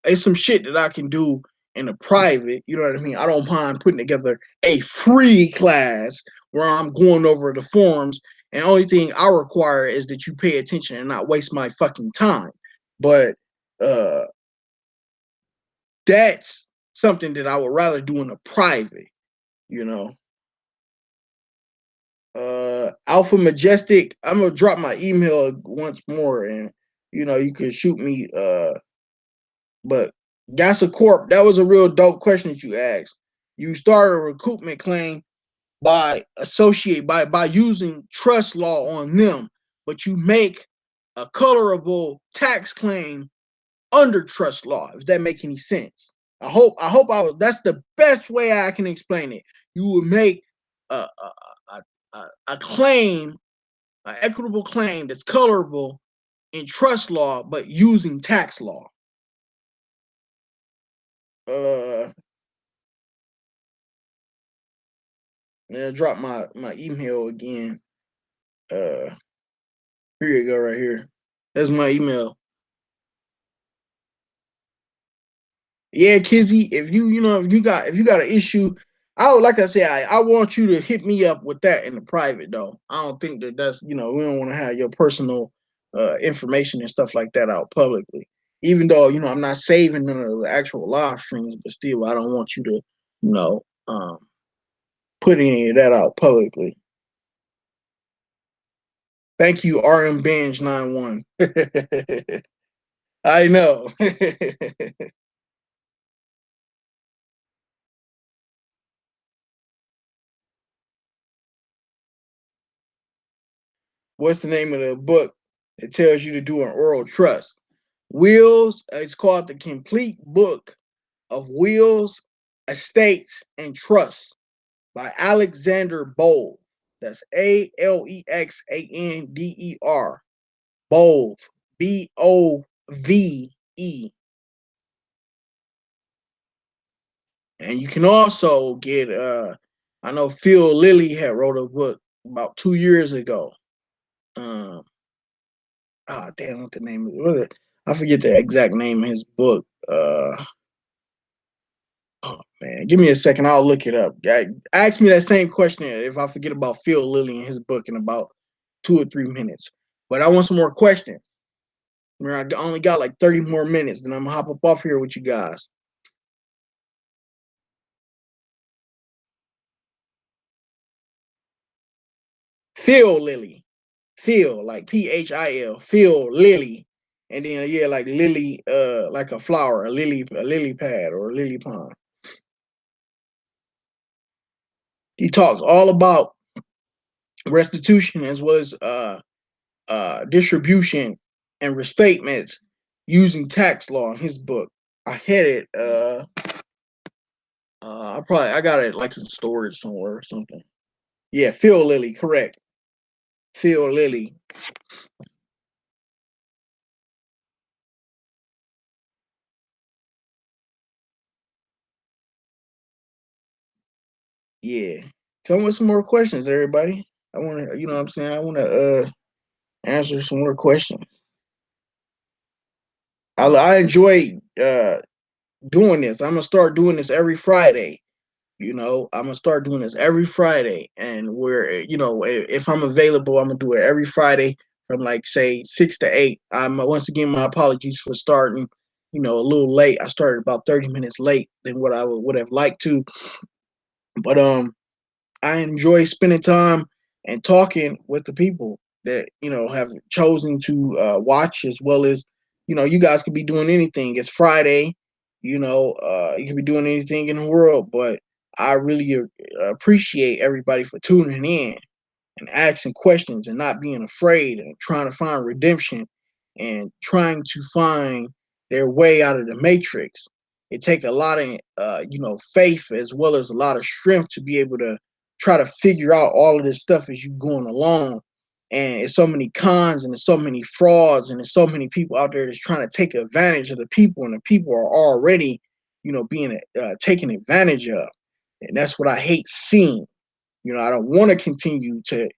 It's some shit that I can do in a private, you know what I mean? I don't mind putting together a free class where I'm going over the forms, and the only thing I require is that you pay attention and not waste my fucking time. But uh that's something that I would rather do in a private, you know. Alpha Majestic, I'm gonna drop my email once more, and you can shoot me. But Gassa Corp, that was a real dope question that you asked. You start a recoupment claim by using trust law on them, but you make a colorable tax claim under trust law, if that make any sense. That's the best way I can explain it. You would make a claim, an equitable claim that's colorable in trust law, but using tax law. Uh, yeah, drop my email again. Uh, Here you go, right here. That's my email. Yeah, Kizzy, if you got an issue, like I said, I want you to hit me up with that in the private though. I don't think that's we don't want to have your personal information and stuff like that out publicly. Even though I'm not saving none of the actual live streams, but still I don't want you to you know um, put any of that out publicly. Thank you, RM Binge 91. I know. What's the name of the book that tells you to do an oral trust? Wills, it's called The Complete Book of Wills, Estates, and Trusts by Alexander Bove. That's Alexander. Bove. Bove. And you can also get I know Phil Lilly had wrote a book about 2 years ago. Um damn what the name is. I forget the exact name of his book. Oh man, give me a second. I'll look it up. Ask me that same question if I forget about Phil Lilly and his book in about 2 or 3 minutes. But I want some more questions. I only got like 30 more minutes, then I'm gonna hop up off here with you guys. Phil Lilly. Phil, like Phil. Phil Lilly. And then yeah, like lily, like a flower, a lily pad or a lily pond. He talks all about restitution as well as distribution and restatements using tax law in his book. I had it. I got it like in storage somewhere or something. Yeah, Phil Lilly, correct. Phil Lilly. Yeah. Come with some more questions, everybody. I want to, you know what I'm saying? I want to answer some more questions. I enjoy doing this. I'm gonna start doing this every Friday. I'm gonna start doing this every Friday, and where if I'm available, I'm gonna do it every Friday from like say 6 to 8. I'm once again my apologies for starting, a little late. I started about 30 minutes late than what I would have liked to, but I enjoy spending time and talking with the people that have chosen to watch, as well as you guys could be doing anything. It's Friday, you could be doing anything in the world, but I really appreciate everybody for tuning in and asking questions and not being afraid and trying to find redemption and trying to find their way out of the matrix. It take a lot of faith as well as a lot of strength to be able to try to figure out all of this stuff as you going along. And it's so many cons and there's so many frauds and there's so many people out there that's trying to take advantage of the people, and the people are already being taken advantage of, and that's what I hate seeing. I don't want to continue to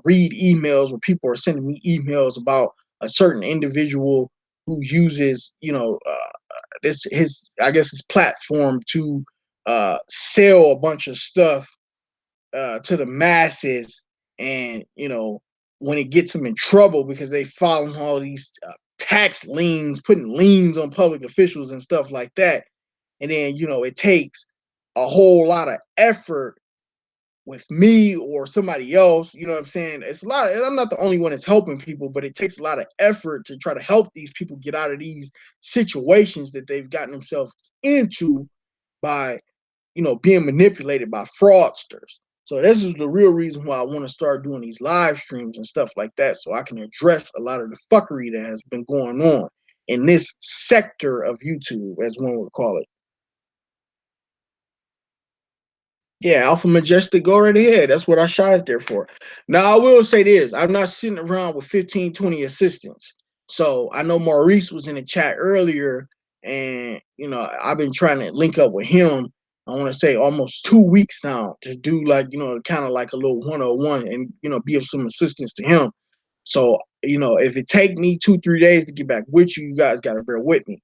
read emails where people are sending me emails about a certain individual who uses, this his I guess his platform to sell a bunch of stuff to the masses, and when it gets them in trouble because they following all these tax liens, putting liens on public officials and stuff like that, and then it takes a whole lot of effort with me or somebody else. You know what I'm saying? It's a lot of, I'm not the only one that's helping people, but it takes a lot of effort to try to help these people get out of these situations that they've gotten themselves into by, being manipulated by fraudsters. So this is the real reason why I want to start doing these live streams and stuff like that, so I can address a lot of the fuckery that has been going on in this sector of YouTube, as one would call it. Yeah, Alpha Majestic, go right ahead. That's what I shot it there for. Now, I will say this. I'm not sitting around with 15, 20 assistants. So I know Maurice was in the chat earlier, and, I've been trying to link up with him, I want to say almost 2 weeks now, to do like, kind of like a little 101 and, be of some assistance to him. So, if it take me 2, 3 days to get back with you, you guys got to bear with me,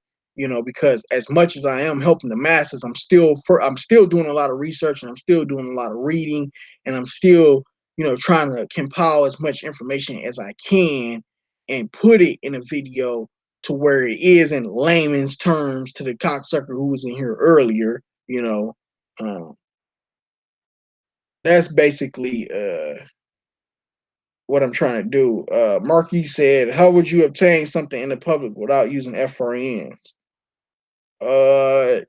because as much as I am helping the masses, I'm still doing a lot of research, and I'm still doing a lot of reading, and I'm still, trying to compile as much information as I can and put it in a video to where it is in layman's terms to the cocksucker who was in here earlier. Um, that's basically what I'm trying to do. Marky said, how would you obtain something in the public without using FRNs? Uh,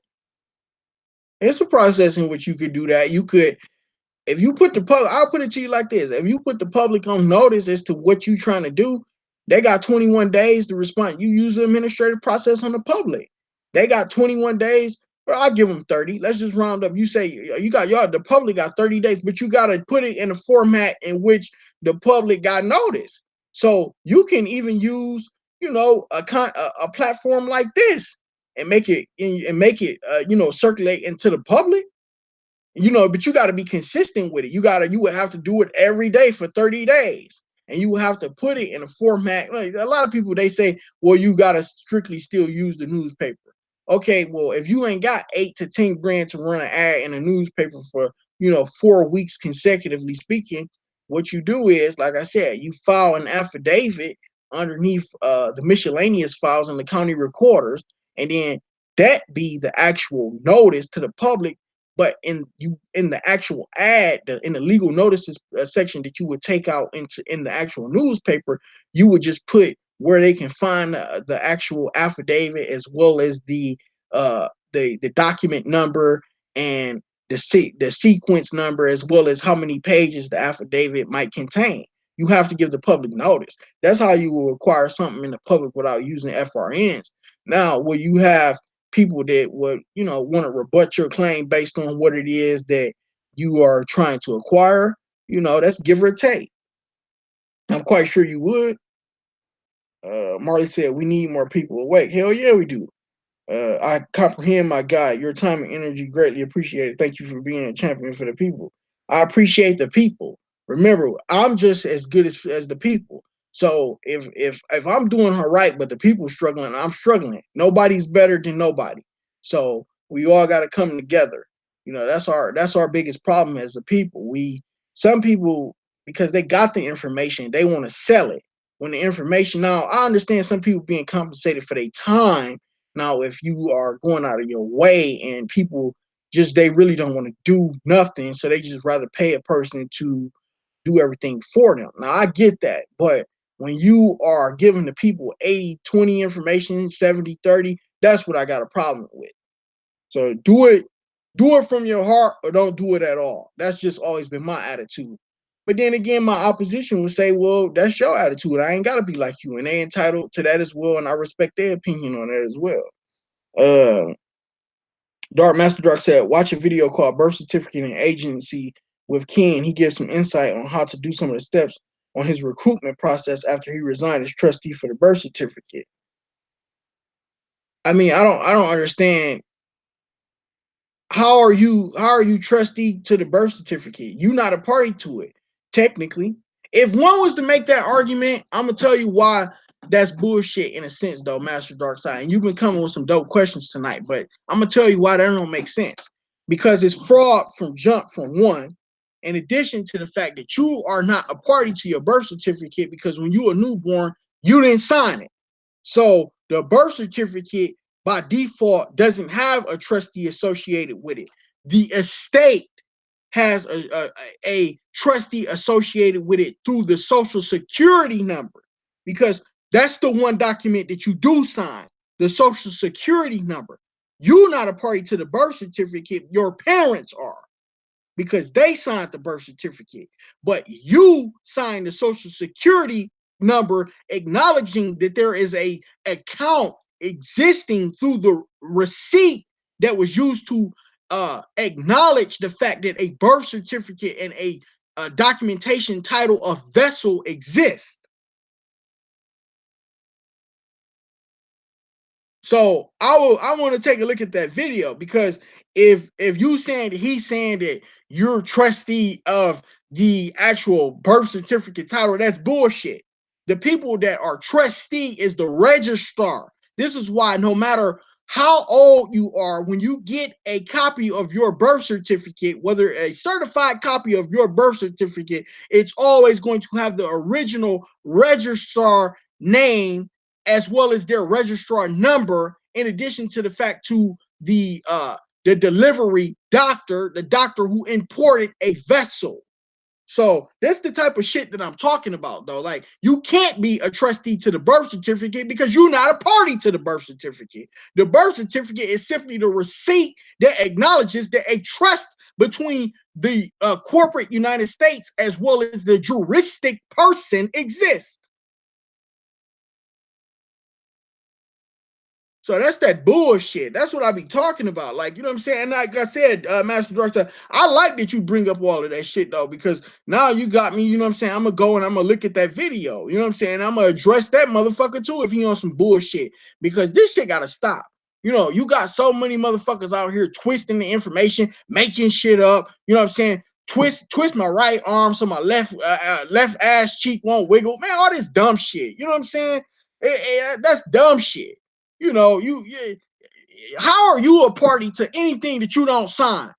it's a process in which you could do that. You could, if you put the public, I'll put it to you like this: if you put the public on notice as to what you're trying to do, they got 21 days to respond. You use the administrative process on the public. They got 21 days. Well, I'll give them 30. Let's just round up. You say you got y'all, the public got 30 days, but you got to put it in a format in which the public got notice. So you can even use, a platform like this and make it circulate into the public, but you got to be consistent with it. You would have to do it every day for 30 days. And you would have to put it in a format. Like a lot of people, they say, well, you got to strictly still use the newspaper. Okay, well, if you ain't got 8 to 10 grand to run an ad in a newspaper for, 4 weeks consecutively speaking, what you do is, like I said, you file an affidavit underneath the miscellaneous files in the county recorders, and then that be the actual notice to the public. But in the actual ad, in the legal notices section that you would take out in the actual newspaper, you would just put where they can find the actual affidavit, as well as the document number and the sequence number, as well as how many pages the affidavit might contain. You have to give the public notice. That's how you will acquire something in the public without using FRNs. Now, where you have people that would, want to rebut your claim based on what it is that you are trying to acquire, that's give or take. I'm quite sure you would. Marley said, we need more people awake. Hell yeah, we do. I comprehend, my God. Your time and energy greatly appreciated. Thank you for being a champion for the people. I appreciate the people. Remember, I'm just as good as the people. So if I'm doing her right, but the people struggling, I'm struggling. Nobody's better than nobody. So we all got to come together. That's our biggest problem as a people. Some people, because they got the information, they want to sell it. When the information, now I understand some people being compensated for their time. Now, if you are going out of your way and people they really don't want to do nothing, so they just rather pay a person to do everything for them. Now, I get that, but when you are giving the people 80-20 information, 70-30, that's what I got a problem with. So do it from your heart, or don't do it at all. That's just always been my attitude. But then again, my opposition would say, well, that's your attitude. I ain't got to be like you. And they entitled to that as well. And I respect their opinion on that as well. Master Dark said, watch a video called Birth Certificate and Agency with Ken. He gives some insight on how to do some of the steps on his recruitment process after he resigned as trustee for the birth certificate. I mean, I don't understand. How are you trustee to the birth certificate? You're not a party to it, technically. If one was to make that argument, I'm gonna tell you why that's bullshit in a sense, though, Master Darkside. And you've been coming with some dope questions tonight, but I'm gonna tell you why that don't make sense. Because it's fraud from jump, from one. In addition to the fact that you are not a party to your birth certificate, because when you were newborn, you didn't sign it. So the birth certificate by default doesn't have a trustee associated with it. The estate has a trustee associated with it through the social security number, because that's the one document that you do sign, the social security number. You're not a party to the birth certificate. Your parents are, because they signed the birth certificate, but you signed the social security number acknowledging that there is a account existing through the receipt that was used to acknowledge the fact that a birth certificate and a documentation title of vessel exists. So I want to take a look at that video, because if you saying that he's saying that you're trustee of the actual birth certificate title, that's bullshit. The people that are trustee is the registrar. This is why no matter how old you are, when you get a copy of your birth certificate, whether a certified copy of your birth certificate, it's always going to have the original registrar name, as well as their registrar number, in addition to the fact to the delivery doctor, the doctor who imported a vessel. So that's the type of shit that I'm talking about, though. Like, you can't be a trustee to the birth certificate because you're not a party to the birth certificate. The birth certificate is simply the receipt that acknowledges that a trust between the corporate United States as well as the juristic person exists. So that's that bullshit. That's what I be talking about. Like, you know what I'm saying? Like I said, Master Director, I like that you bring up all of that shit though, because now you got me, you know what I'm saying? I'm gonna go and I'm gonna look at that video. You know what I'm saying? I'm gonna address that motherfucker too if he on some bullshit. Because this shit gotta stop. You know, you got so many motherfuckers out here twisting the information, making shit up. You know what I'm saying? Twist my right arm so my left ass cheek won't wiggle. Man, all this dumb shit. You know what I'm saying? That's dumb shit. You know, how are you a party to anything that you don't sign?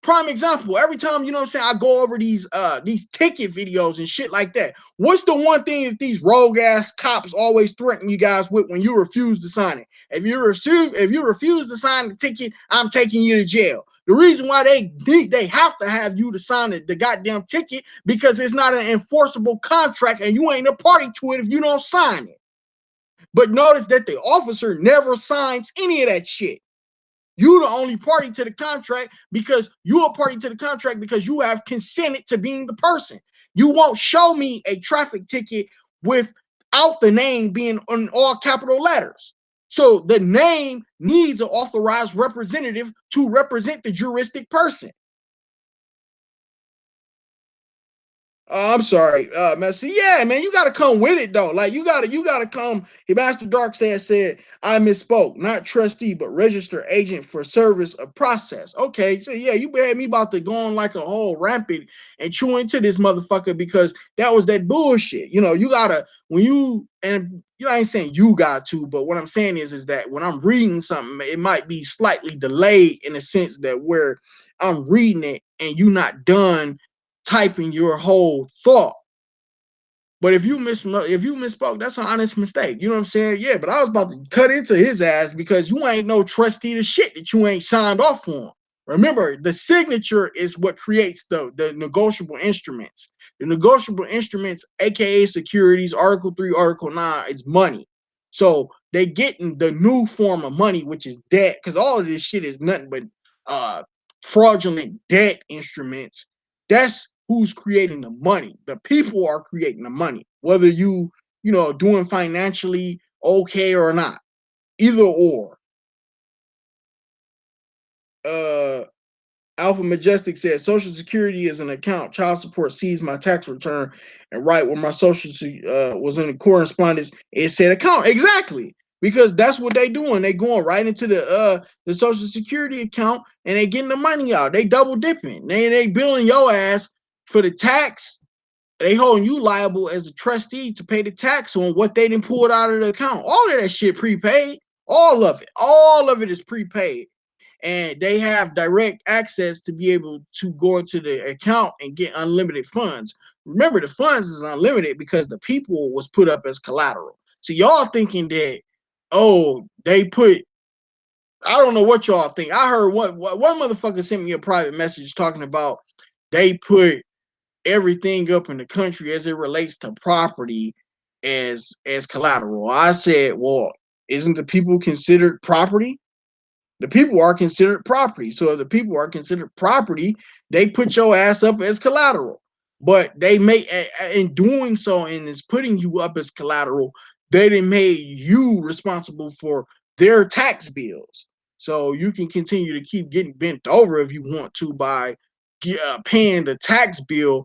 Prime example, every time, you know what I'm saying, I go over these ticket videos and shit like that. What's the one thing that these rogue ass cops always threaten you guys with when you refuse to sign it? If you refuse to sign the ticket, I'm taking you to jail. The reason why they have to have you to sign the goddamn ticket because it's not an enforceable contract and you ain't a party to it if you don't sign it. But notice that the officer never signs any of that shit. You the only party to the contract because you a party to the contract because you have consented to being the person. You won't show me a traffic ticket without the name being in all capital letters. So the name needs an authorized representative to represent the juristic person. I'm sorry, Messi. Yeah, man, you gotta come with it though. Like you gotta come. Master Darkseid said, "I misspoke. Not trustee, but registered agent for service of process." Okay, so yeah, you had me about to go on like a whole rampant and chew into this motherfucker because that was that bullshit. You know, you gotta when you and you know, I ain't saying you got to, but what I'm saying is that when I'm reading something, it might be slightly delayed in the sense that where I'm reading it and you not done typing your whole thought. But if you misspoke, that's an honest mistake. You know what I'm saying? Yeah, but I was about to cut into his ass because you ain't no trustee to shit that you ain't signed off on. Remember, the signature is what creates the negotiable instruments. The negotiable instruments, aka securities, Article 3, Article 9, is money. So they getting the new form of money, which is debt, because all of this shit is nothing but fraudulent debt instruments. That's who's creating the money. The people are creating the money, whether you know, doing financially okay or not. Either or. Uh Alpha Majestic said Social Security is an account. Child support sees my tax return and right where my social was in the correspondence, it said account. Exactly. Because that's what they doing. They going right into the Social Security account and they getting the money out. They double dipping. They billing your ass for the tax. They holding you liable as a trustee to pay the tax on what they didn't pull it out of the account. All of that shit prepaid. All of it. All of it is prepaid. And they have direct access to be able to go into the account and get unlimited funds. Remember, the funds is unlimited because the people was put up as collateral. So y'all thinking that, oh, they put, I don't know what y'all think. I heard one motherfucker sent me a private message talking about they put everything up in the country as it relates to property as collateral. I said, well, isn't the people considered property? The people are considered property. So if the people are considered property, they put your ass up as collateral. But they may, in doing so, and is putting you up as collateral, they made you responsible for their tax bills. So you can continue to keep getting bent over if you want to by paying the tax bill.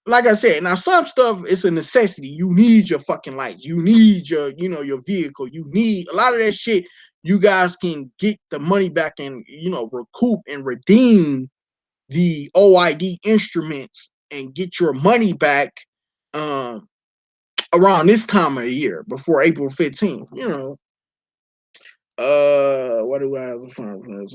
Like I said, now some stuff is a necessity. You need your fucking lights. You need your, you know, your vehicle. You need a lot of that shit. You guys can get the money back and, you know, recoup and redeem the OID instruments and get your money back um, around this time of the year before April 15th. You know, what do I have the form from?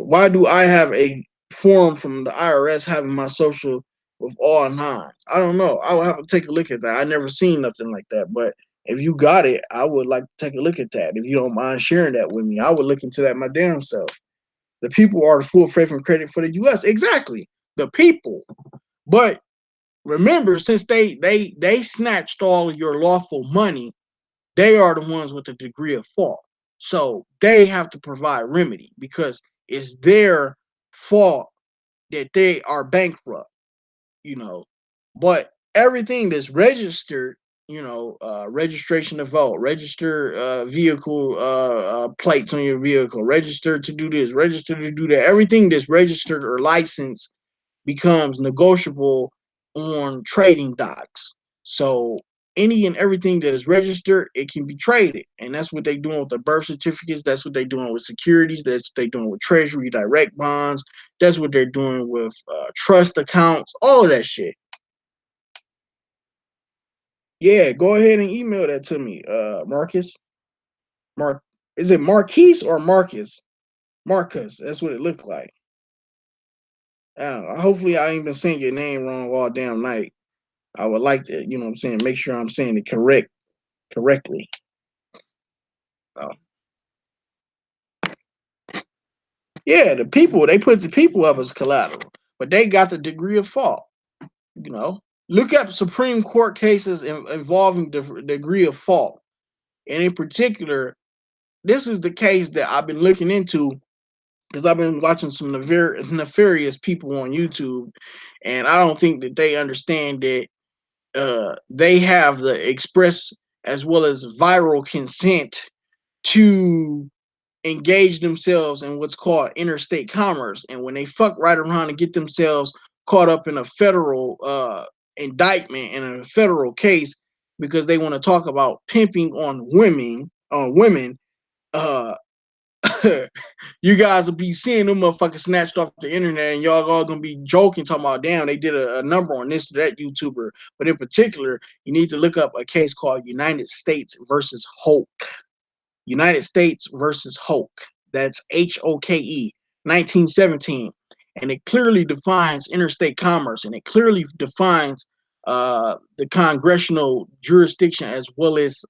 Why do I have a form from the IRS having my social with all nine? I don't know. I would have to take a look at that. I never seen nothing like that. But if you got it, I would like to take a look at that. If you don't mind sharing that with me, I would look into that my damn self. The people are the full faith and credit for the US. Exactly. The people. But Remember, since they snatched all of your lawful money, they are the ones with the degree of fault. So they have to provide remedy because it's their fault that they are bankrupt, you know. But everything that's registered, registration to vote, register vehicle plates on your vehicle, register to do this, register to do that. Everything that's registered or licensed becomes negotiable on trading docks. So any and everything that is registered, it can be traded. And that's what they're doing with the birth certificates. That's what they're doing with securities. That's what they're doing with treasury direct bonds. That's what they're doing with trust accounts, all of that shit. Yeah, go ahead and email that to me, Marcus. Mark, is it Marquise or Marcus? Marcus, that's what it looked like. Hopefully I ain't been saying your name wrong all damn night. I would like to, you know what I'm saying, make sure I'm saying it correctly. Uh, yeah, the people, they put the people up as collateral, but they got the degree of fault, you know. Look up Supreme Court cases involving the degree of fault. And in particular, this is the case that I've been looking into because I've been watching some nefarious people on YouTube, and I don't think that they understand that they have the express as well as viral consent to engage themselves in what's called interstate commerce. And when they fuck right around and get themselves caught up in a federal indictment and in a federal case because they want to talk about pimping on women, uh, you guys will be seeing them motherfuckers snatched off the internet, and y'all all gonna be joking, talking about, damn, they did a number on this or that YouTuber. But in particular, you need to look up a case called United States versus Hoke. United States versus Hoke. That's Hoke, 1917. And it clearly defines interstate commerce, and it clearly defines the congressional jurisdiction as well as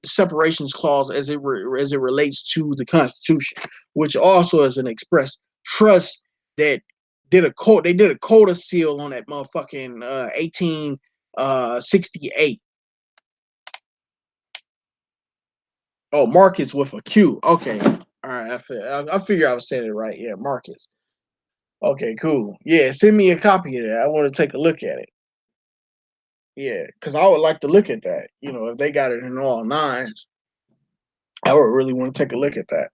separations clause as it relates to the Constitution, which also is an express trust that did a code. They did a coda seal on that motherfucking 1868. Oh, Marcus with a Q. Okay. All right. I figure I was saying it right. Yeah, Marcus. Okay, cool. Yeah, send me a copy of that. I want to take a look at it. Yeah, because I would like to look at that. If they got it in all nines, I would really want to take a look at that.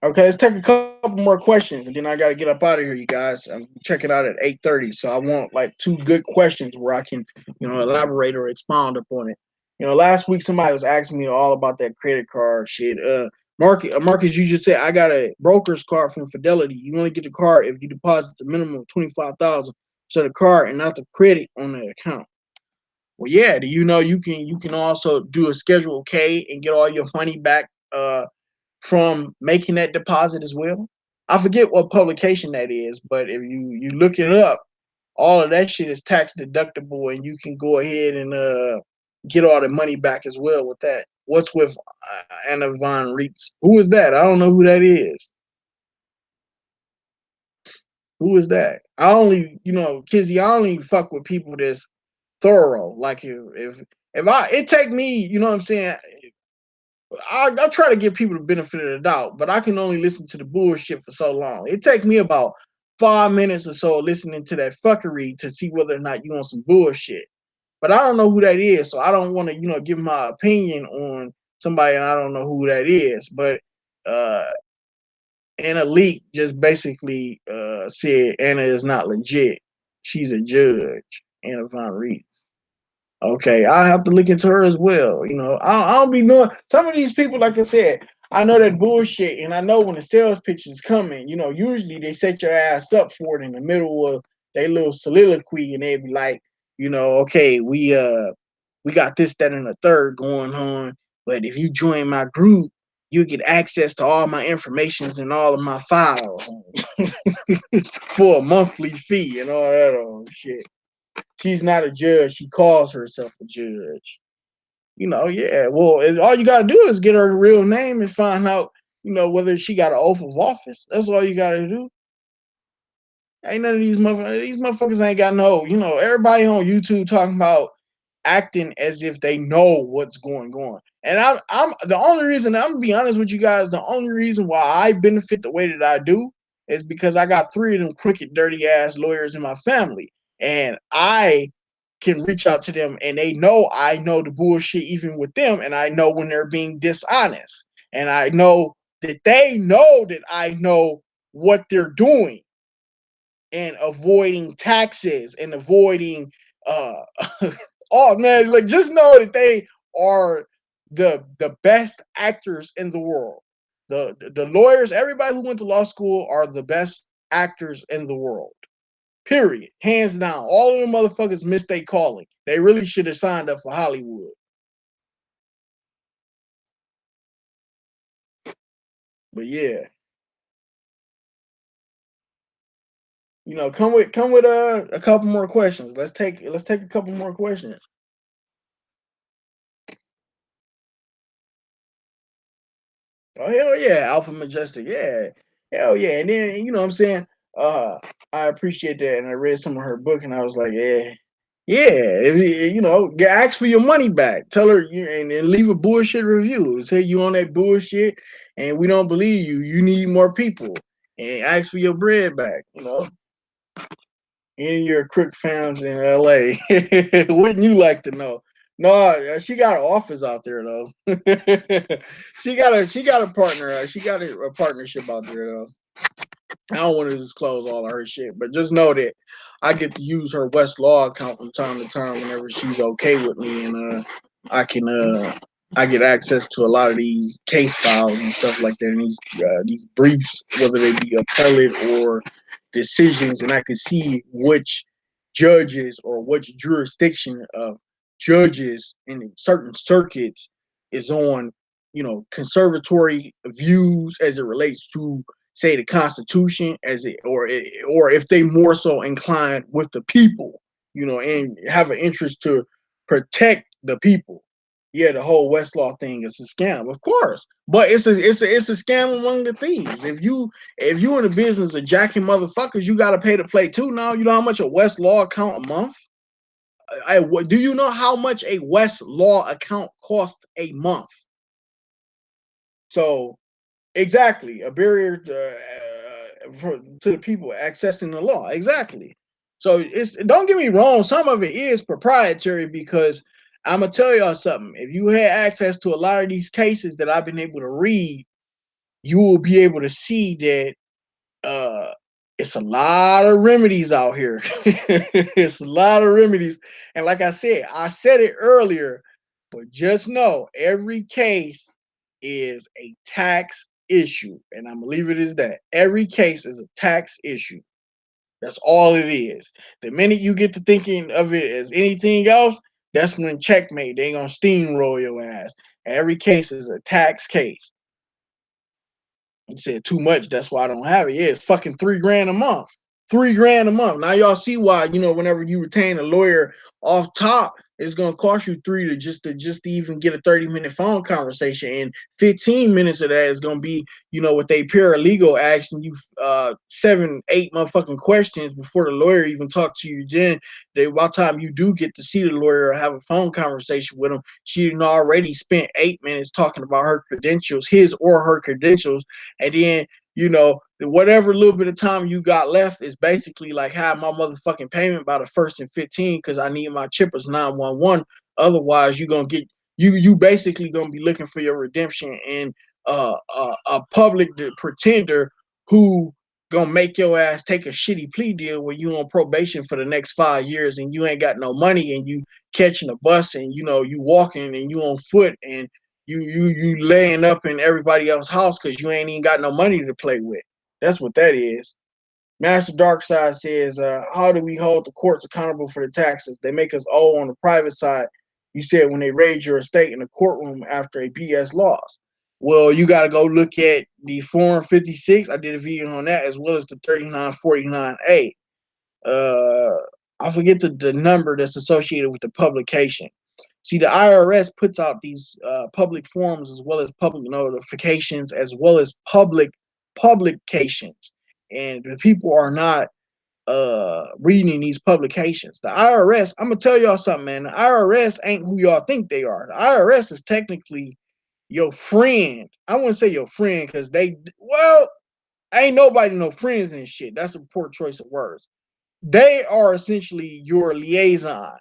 Okay, let's take a couple more questions, and then I got to get up out of here, you guys. I'm checking out at 8:30, so I want like two good questions where I can, elaborate or expound upon it. Last week somebody was asking me all about that credit card shit. Marcus, you just said I got a broker's card from Fidelity. You only get the card if you deposit the minimum of 25,000 to the card and not the credit on the account. Well, yeah. Do you know you can also do a Schedule K and get all your money back from making that deposit as well? I forget what publication that is, but if you look it up, all of that shit is tax deductible, and you can go ahead and get all the money back as well with that. What's with Anna Von Reitz? Who is that? I don't know who that is. Who is that? I only, Kizzy, I only fuck with people that's thorough. Like if I it take me, you know what I'm saying, I try to give people the benefit of the doubt, but I can only listen to the bullshit for so long. It takes me about 5 minutes or so listening to that fuckery to see whether or not you want some bullshit. But I don't know who that is, so I don't want to, give my opinion on somebody and I don't know who that is. But uh Anna Leak just basically said Anna is not legit. She's a judge, Anna Von Reed. Okay, I have to look into her as well. I don't be knowing some of these people. Like I said, I know that bullshit, and I know when the sales pitch is coming. Usually they set your ass up for it in the middle of their little soliloquy, and they be like, okay, we got this, that, and the third going on. But if you join my group, you get access to all my informations and all of my files for a monthly fee and all that old shit. She's not a judge. She calls herself a judge. Yeah. Well, all you gotta do is get her real name and find out, whether she got an oath of office. That's all you gotta do. Ain't none of these motherfuckers. These motherfuckers ain't got no. Everybody on YouTube talking about acting as if they know what's going on. And I'm the only reason, I'm gonna be honest with you guys, the only reason why I benefit the way that I do is because I got 3 of them crooked, dirty ass lawyers in my family, and I can reach out to them, and they know I know the bullshit even with them, and I know when they're being dishonest, and I know that they know that I know what they're doing and avoiding taxes and avoiding uh oh man, like just know that they are the best actors in the world. The lawyers, everybody who went to law school are the best actors in the world. Period. Hands down. All of them motherfuckers missed their calling. They really should have signed up for Hollywood. But yeah, come with a couple more questions. Let's take a couple more questions. Oh hell yeah, Alpha Majestic, yeah, hell yeah. And then you know what I'm saying. I appreciate that, and I read some of her book, and I was like, yeah, yeah. Ask for your money back. Tell her and leave a bullshit review. Say you on that bullshit, and we don't believe you. You need more people, and ask for your bread back. Any of your crook fans in LA, wouldn't you like to know? No, she got an office out there though. she got a partner. She got a partnership out there though. I don't want to disclose all of her shit, but just know that I get to use her Westlaw account from time to time whenever she's okay with me, and I can I get access to a lot of these case files and stuff like that, and these briefs, whether they be appellate or decisions, and I can see which judges or which jurisdiction of judges in certain circuits is on, conservatory views as it relates to, say, the Constitution, or if they more so inclined with the people, and have an interest to protect the people. Yeah, the whole Westlaw thing is a scam, of course, but it's a scam among the thieves. If you in the business of jacking motherfuckers, you got to pay to play too. Now you know how much a Westlaw account a month. Do you know how much a Westlaw account costs a month? So exactly, a barrier to the people accessing the law. Exactly. So don't get me wrong. Some of it is proprietary because I'm gonna tell y'all something. If you had access to a lot of these cases that I've been able to read, you will be able to see that uh, it's a lot of remedies out here. It's a lot of remedies, and like I said it earlier, but just know every case is a tax issue, and I'm gonna leave it as that. Every case is a tax issue. That's all it is. The minute you get to thinking of it as anything else, that's when checkmate. They gonna steamroll your ass. Every case is a tax case. You said too much, that's why I don't have it. Yeah, it's fucking $3 grand a month. $3 grand a month. Now y'all see why, whenever you retain a lawyer off top, it's gonna cost you three to even get a 30-minute phone conversation. And 15 minutes of that is gonna be, with a paralegal asking you 7, 8 motherfucking questions before the lawyer even talk to you. Then by the time you do get to see the lawyer or have a phone conversation with him, she already spent 8 minutes talking about her credentials, his or her credentials, and then whatever little bit of time you got left is basically like have my motherfucking payment by the 1st and 15 because I need my chippers 911. Otherwise, you're gonna get you basically gonna be looking for your redemption in a public pretender who gonna make your ass take a shitty plea deal where you on probation for the next 5 years and you ain't got no money and you catching a bus and you walking and you on foot and you laying up in everybody else's house because you ain't even got no money to play with. That's what that is. Master Darkside says, how do we hold the courts accountable for the taxes? They make us owe on the private side. You said when they raid your estate in the courtroom after a BS loss. Well, you got to go look at the Form 56. I did a video on that as well as the 3949A. I forget the number that's associated with the publication. See, the IRS puts out these public forms as well as public notifications as well as public publications, and the people are not reading these publications. The IRS, I'm gonna tell y'all something, man. The IRS ain't who y'all think they are. The IRS is technically your friend. I wouldn't say your friend because ain't nobody no friends and shit. That's a poor choice of words. They are essentially your liaison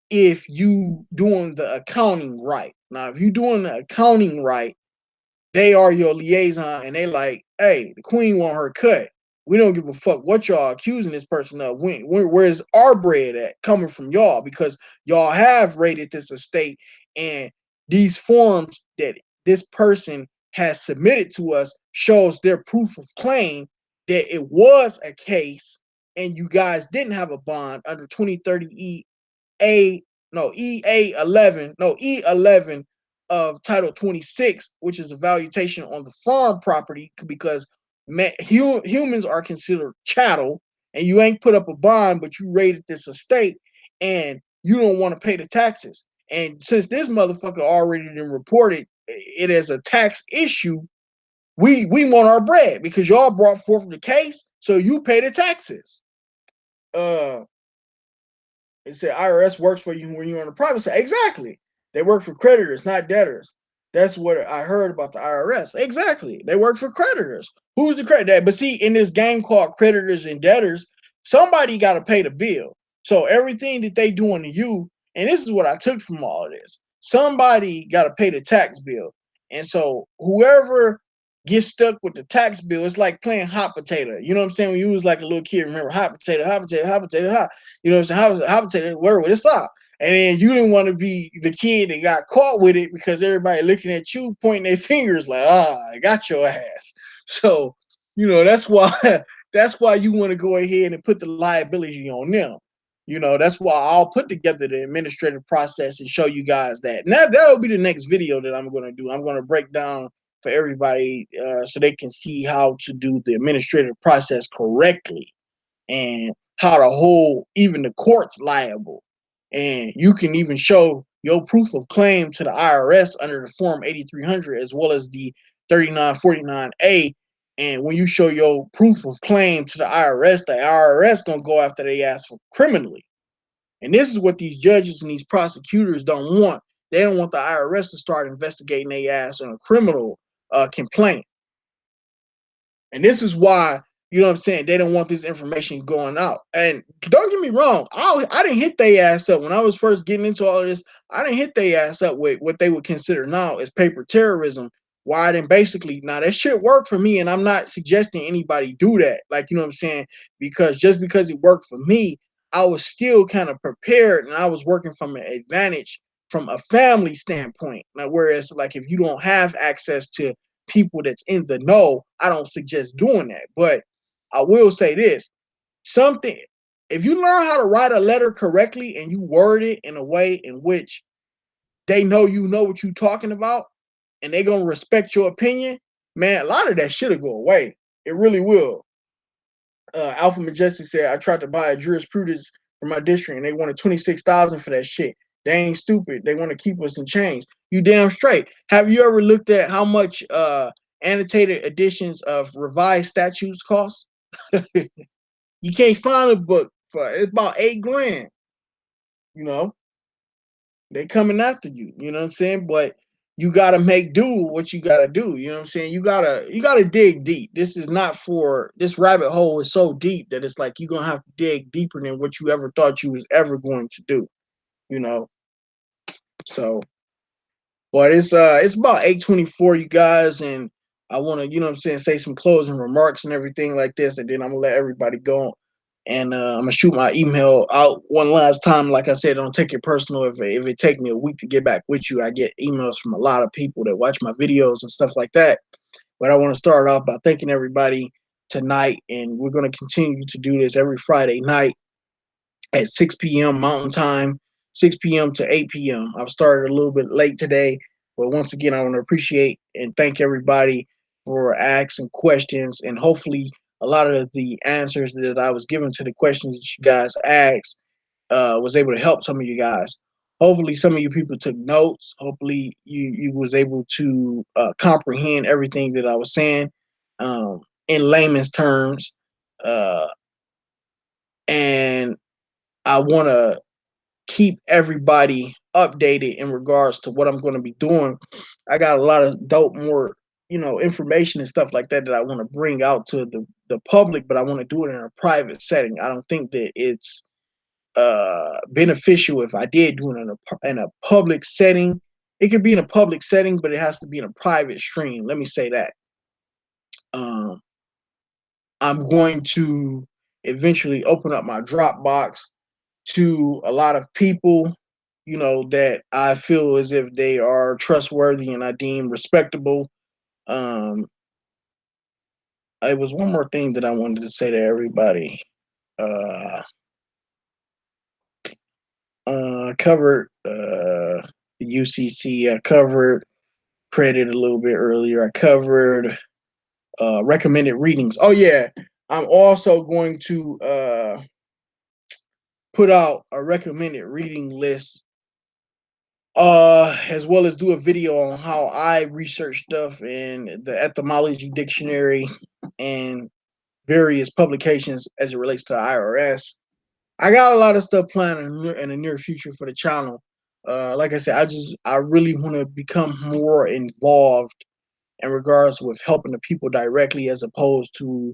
if you doing the accounting right. Now, if you doing the accounting right, they are your liaison, and they like, hey, the queen want her cut. We don't give a fuck what y'all accusing this person of. Where's our bread at coming from y'all? Because y'all have raided this estate, and these forms that this person has submitted to us shows their proof of claim that it was a case, and you guys didn't have a bond under 2030 E11 of Title 26, which is a valuation on the farm property, because humans are considered chattel, and you ain't put up a bond, but you raided this estate, and you don't want to pay the taxes. And since this motherfucker already done reported it as a tax issue, we want our bread because y'all brought forth the case, so you pay the taxes. It said IRS works for you when you're on the private side. Exactly. They work for creditors, not debtors. That's what I heard about the IRS. Exactly. They work for creditors. Who's the creditor? But see, in this game called creditors and debtors, somebody got to pay the bill. So everything that they doing to you, and this is what I took from all of this, somebody got to pay the tax bill. And so whoever gets stuck with the tax bill, it's like playing hot potato. You know what I'm saying? When you was like a little kid, remember hot potato, hot potato, hot potato, hot. You know what I'm saying? Hot potato, where would it stop? And then you didn't want to be the kid that got caught with it because everybody looking at you, pointing their fingers like, I got your ass. So, that's why you want to go ahead and put the liability on them. That's why I'll put together the administrative process and show you guys that. Now that'll be the next video that I'm going to do. I'm going to break down for everybody so they can see how to do the administrative process correctly, and how to hold even the courts liable. And you can even show your proof of claim to the IRS under the Form 8300 as well as the 3949A. And when you show your proof of claim to the IRS gonna go after they ass for criminally. And this is what these judges and these prosecutors don't want. They don't want the IRS to start investigating their ass on a criminal complaint. And this is why, you know what I'm saying, they don't want this information going out. And don't get me wrong, I didn't hit their ass up when I was first getting into all of this. I didn't hit their ass up with what they would consider now as paper terrorism. Why I didn't basically, now that shit worked for me, and I'm not suggesting anybody do that. Like, you know what I'm saying? Because just because it worked for me, I was still kind of prepared, and I was working from an advantage from a family standpoint. Now, whereas like if you don't have access to people that's in the know, I don't suggest doing that. But I will say this, something, if you learn how to write a letter correctly and you word it in a way in which they know you know what you're talking about and they're going to respect your opinion, man, a lot of that shit'll go away. It really will. Alpha Majestic said, I tried to buy a jurisprudence for my district and they wanted 26,000 for that shit. They ain't stupid. They want to keep us in chains. You damn straight. Have you ever looked at how much annotated editions of revised statutes cost? You can't find a book for it's about $8,000. You know, they coming after you. You know what I'm saying? But you gotta make do what you gotta do. You know what I'm saying? You gotta dig deep. This is not for this rabbit hole is so deep that it's like you're gonna have to dig deeper than what you ever thought you was ever going to do. You know, so but it's about 8:24, you guys, and I wanna, you know what I'm saying, say some closing remarks and everything like this, and then I'm gonna let everybody go. And I'm gonna shoot my email out one last time. Like I said, don't take it personal. If it take me a week to get back with you, I get emails from a lot of people that watch my videos and stuff like that. But I want to start off by thanking everybody tonight, and we're gonna continue to do this every Friday night at 6 p.m. Mountain Time, 6 p.m. to 8 p.m. I've started a little bit late today, but once again, I want to appreciate and thank everybody for asking questions, and hopefully a lot of the answers that I was given to the questions that you guys asked was able to help some of you guys. Hopefully some of you people took notes. Hopefully you was able to comprehend everything that I was saying in layman's terms. Uh, and I want to keep everybody updated in regards to what I'm going to be doing. I got a lot of dope, more information and stuff like that that I want to bring out to the public, but I want to do it in a private setting. I don't think that it's beneficial if I did do it in a public setting. It could be in a public setting, but it has to be in a private stream. Let me say that. Um, I'm going to eventually open up my Dropbox to a lot of people, that I feel as if they are trustworthy and I deem respectable. Um, it was one more thing that I wanted to say to everybody. Covered the UCC. I covered credit a little bit earlier. I covered recommended readings. Oh yeah, I'm also going to put out a recommended reading list, as well as do a video on how I research stuff in the etymology dictionary and various publications as it relates to the IRS. I got a lot of stuff planned in the near future for the channel. Like I said, I really want to become more involved in regards with helping the people directly, as opposed to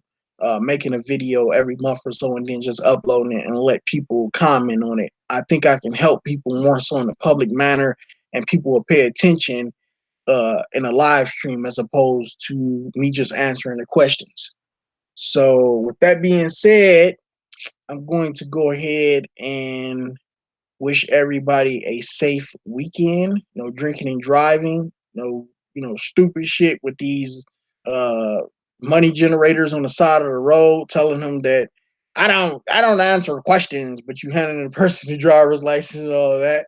making a video every month or so and then just uploading it and let people comment on it. I think I can help people more so in a public manner, and people will pay attention in a live stream as opposed to me just answering the questions. So with that being said, I'm going to go ahead and wish everybody a safe weekend. No drinking and driving. No, stupid shit with these uh money generators on the side of the road telling them that I don't answer questions, but you handing the person the driver's license and all of that.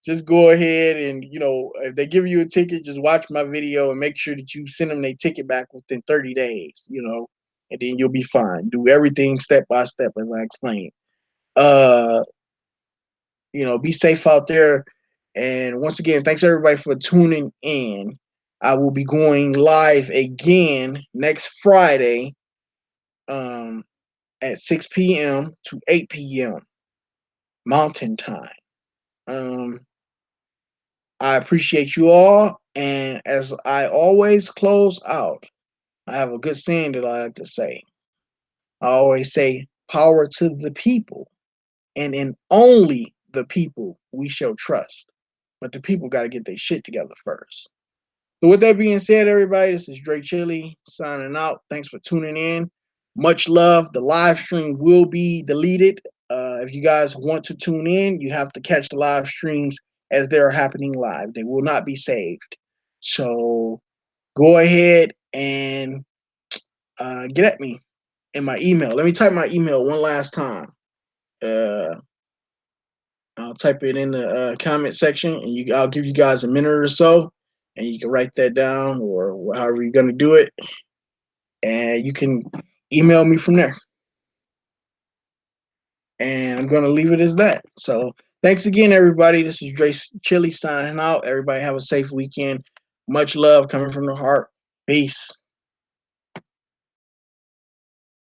Just go ahead and, if they give you a ticket, just watch my video and make sure that you send them their ticket back within 30 days, and then you'll be fine. Do everything step by step as I explained. Uh be safe out there. And once again, thanks everybody for tuning in. I will be going live again next Friday, um, at 6 p.m. to 8 p.m. Mountain Time. Um, I appreciate you all. And as I always close out, I have a good saying that I like to say. I always say, power to the people, and in only the people we shall trust. But the people got to get their shit together first. So with that being said, everybody, this is DreChilly signing out. Thanks for tuning in. Much love. The live stream will be deleted. If you guys want to tune in, you have to catch the live streams as they're happening live. They will not be saved. So go ahead and get at me in my email. Let me type my email one last time. I'll type it in the comment section, and I'll give you guys a minute or so, and you can write that down, or however you're gonna do it, and you can email me from there. And I'm gonna leave it as that. So thanks again, everybody. This is DreChilly signing out. Everybody have a safe weekend. Much love coming from the heart. Peace.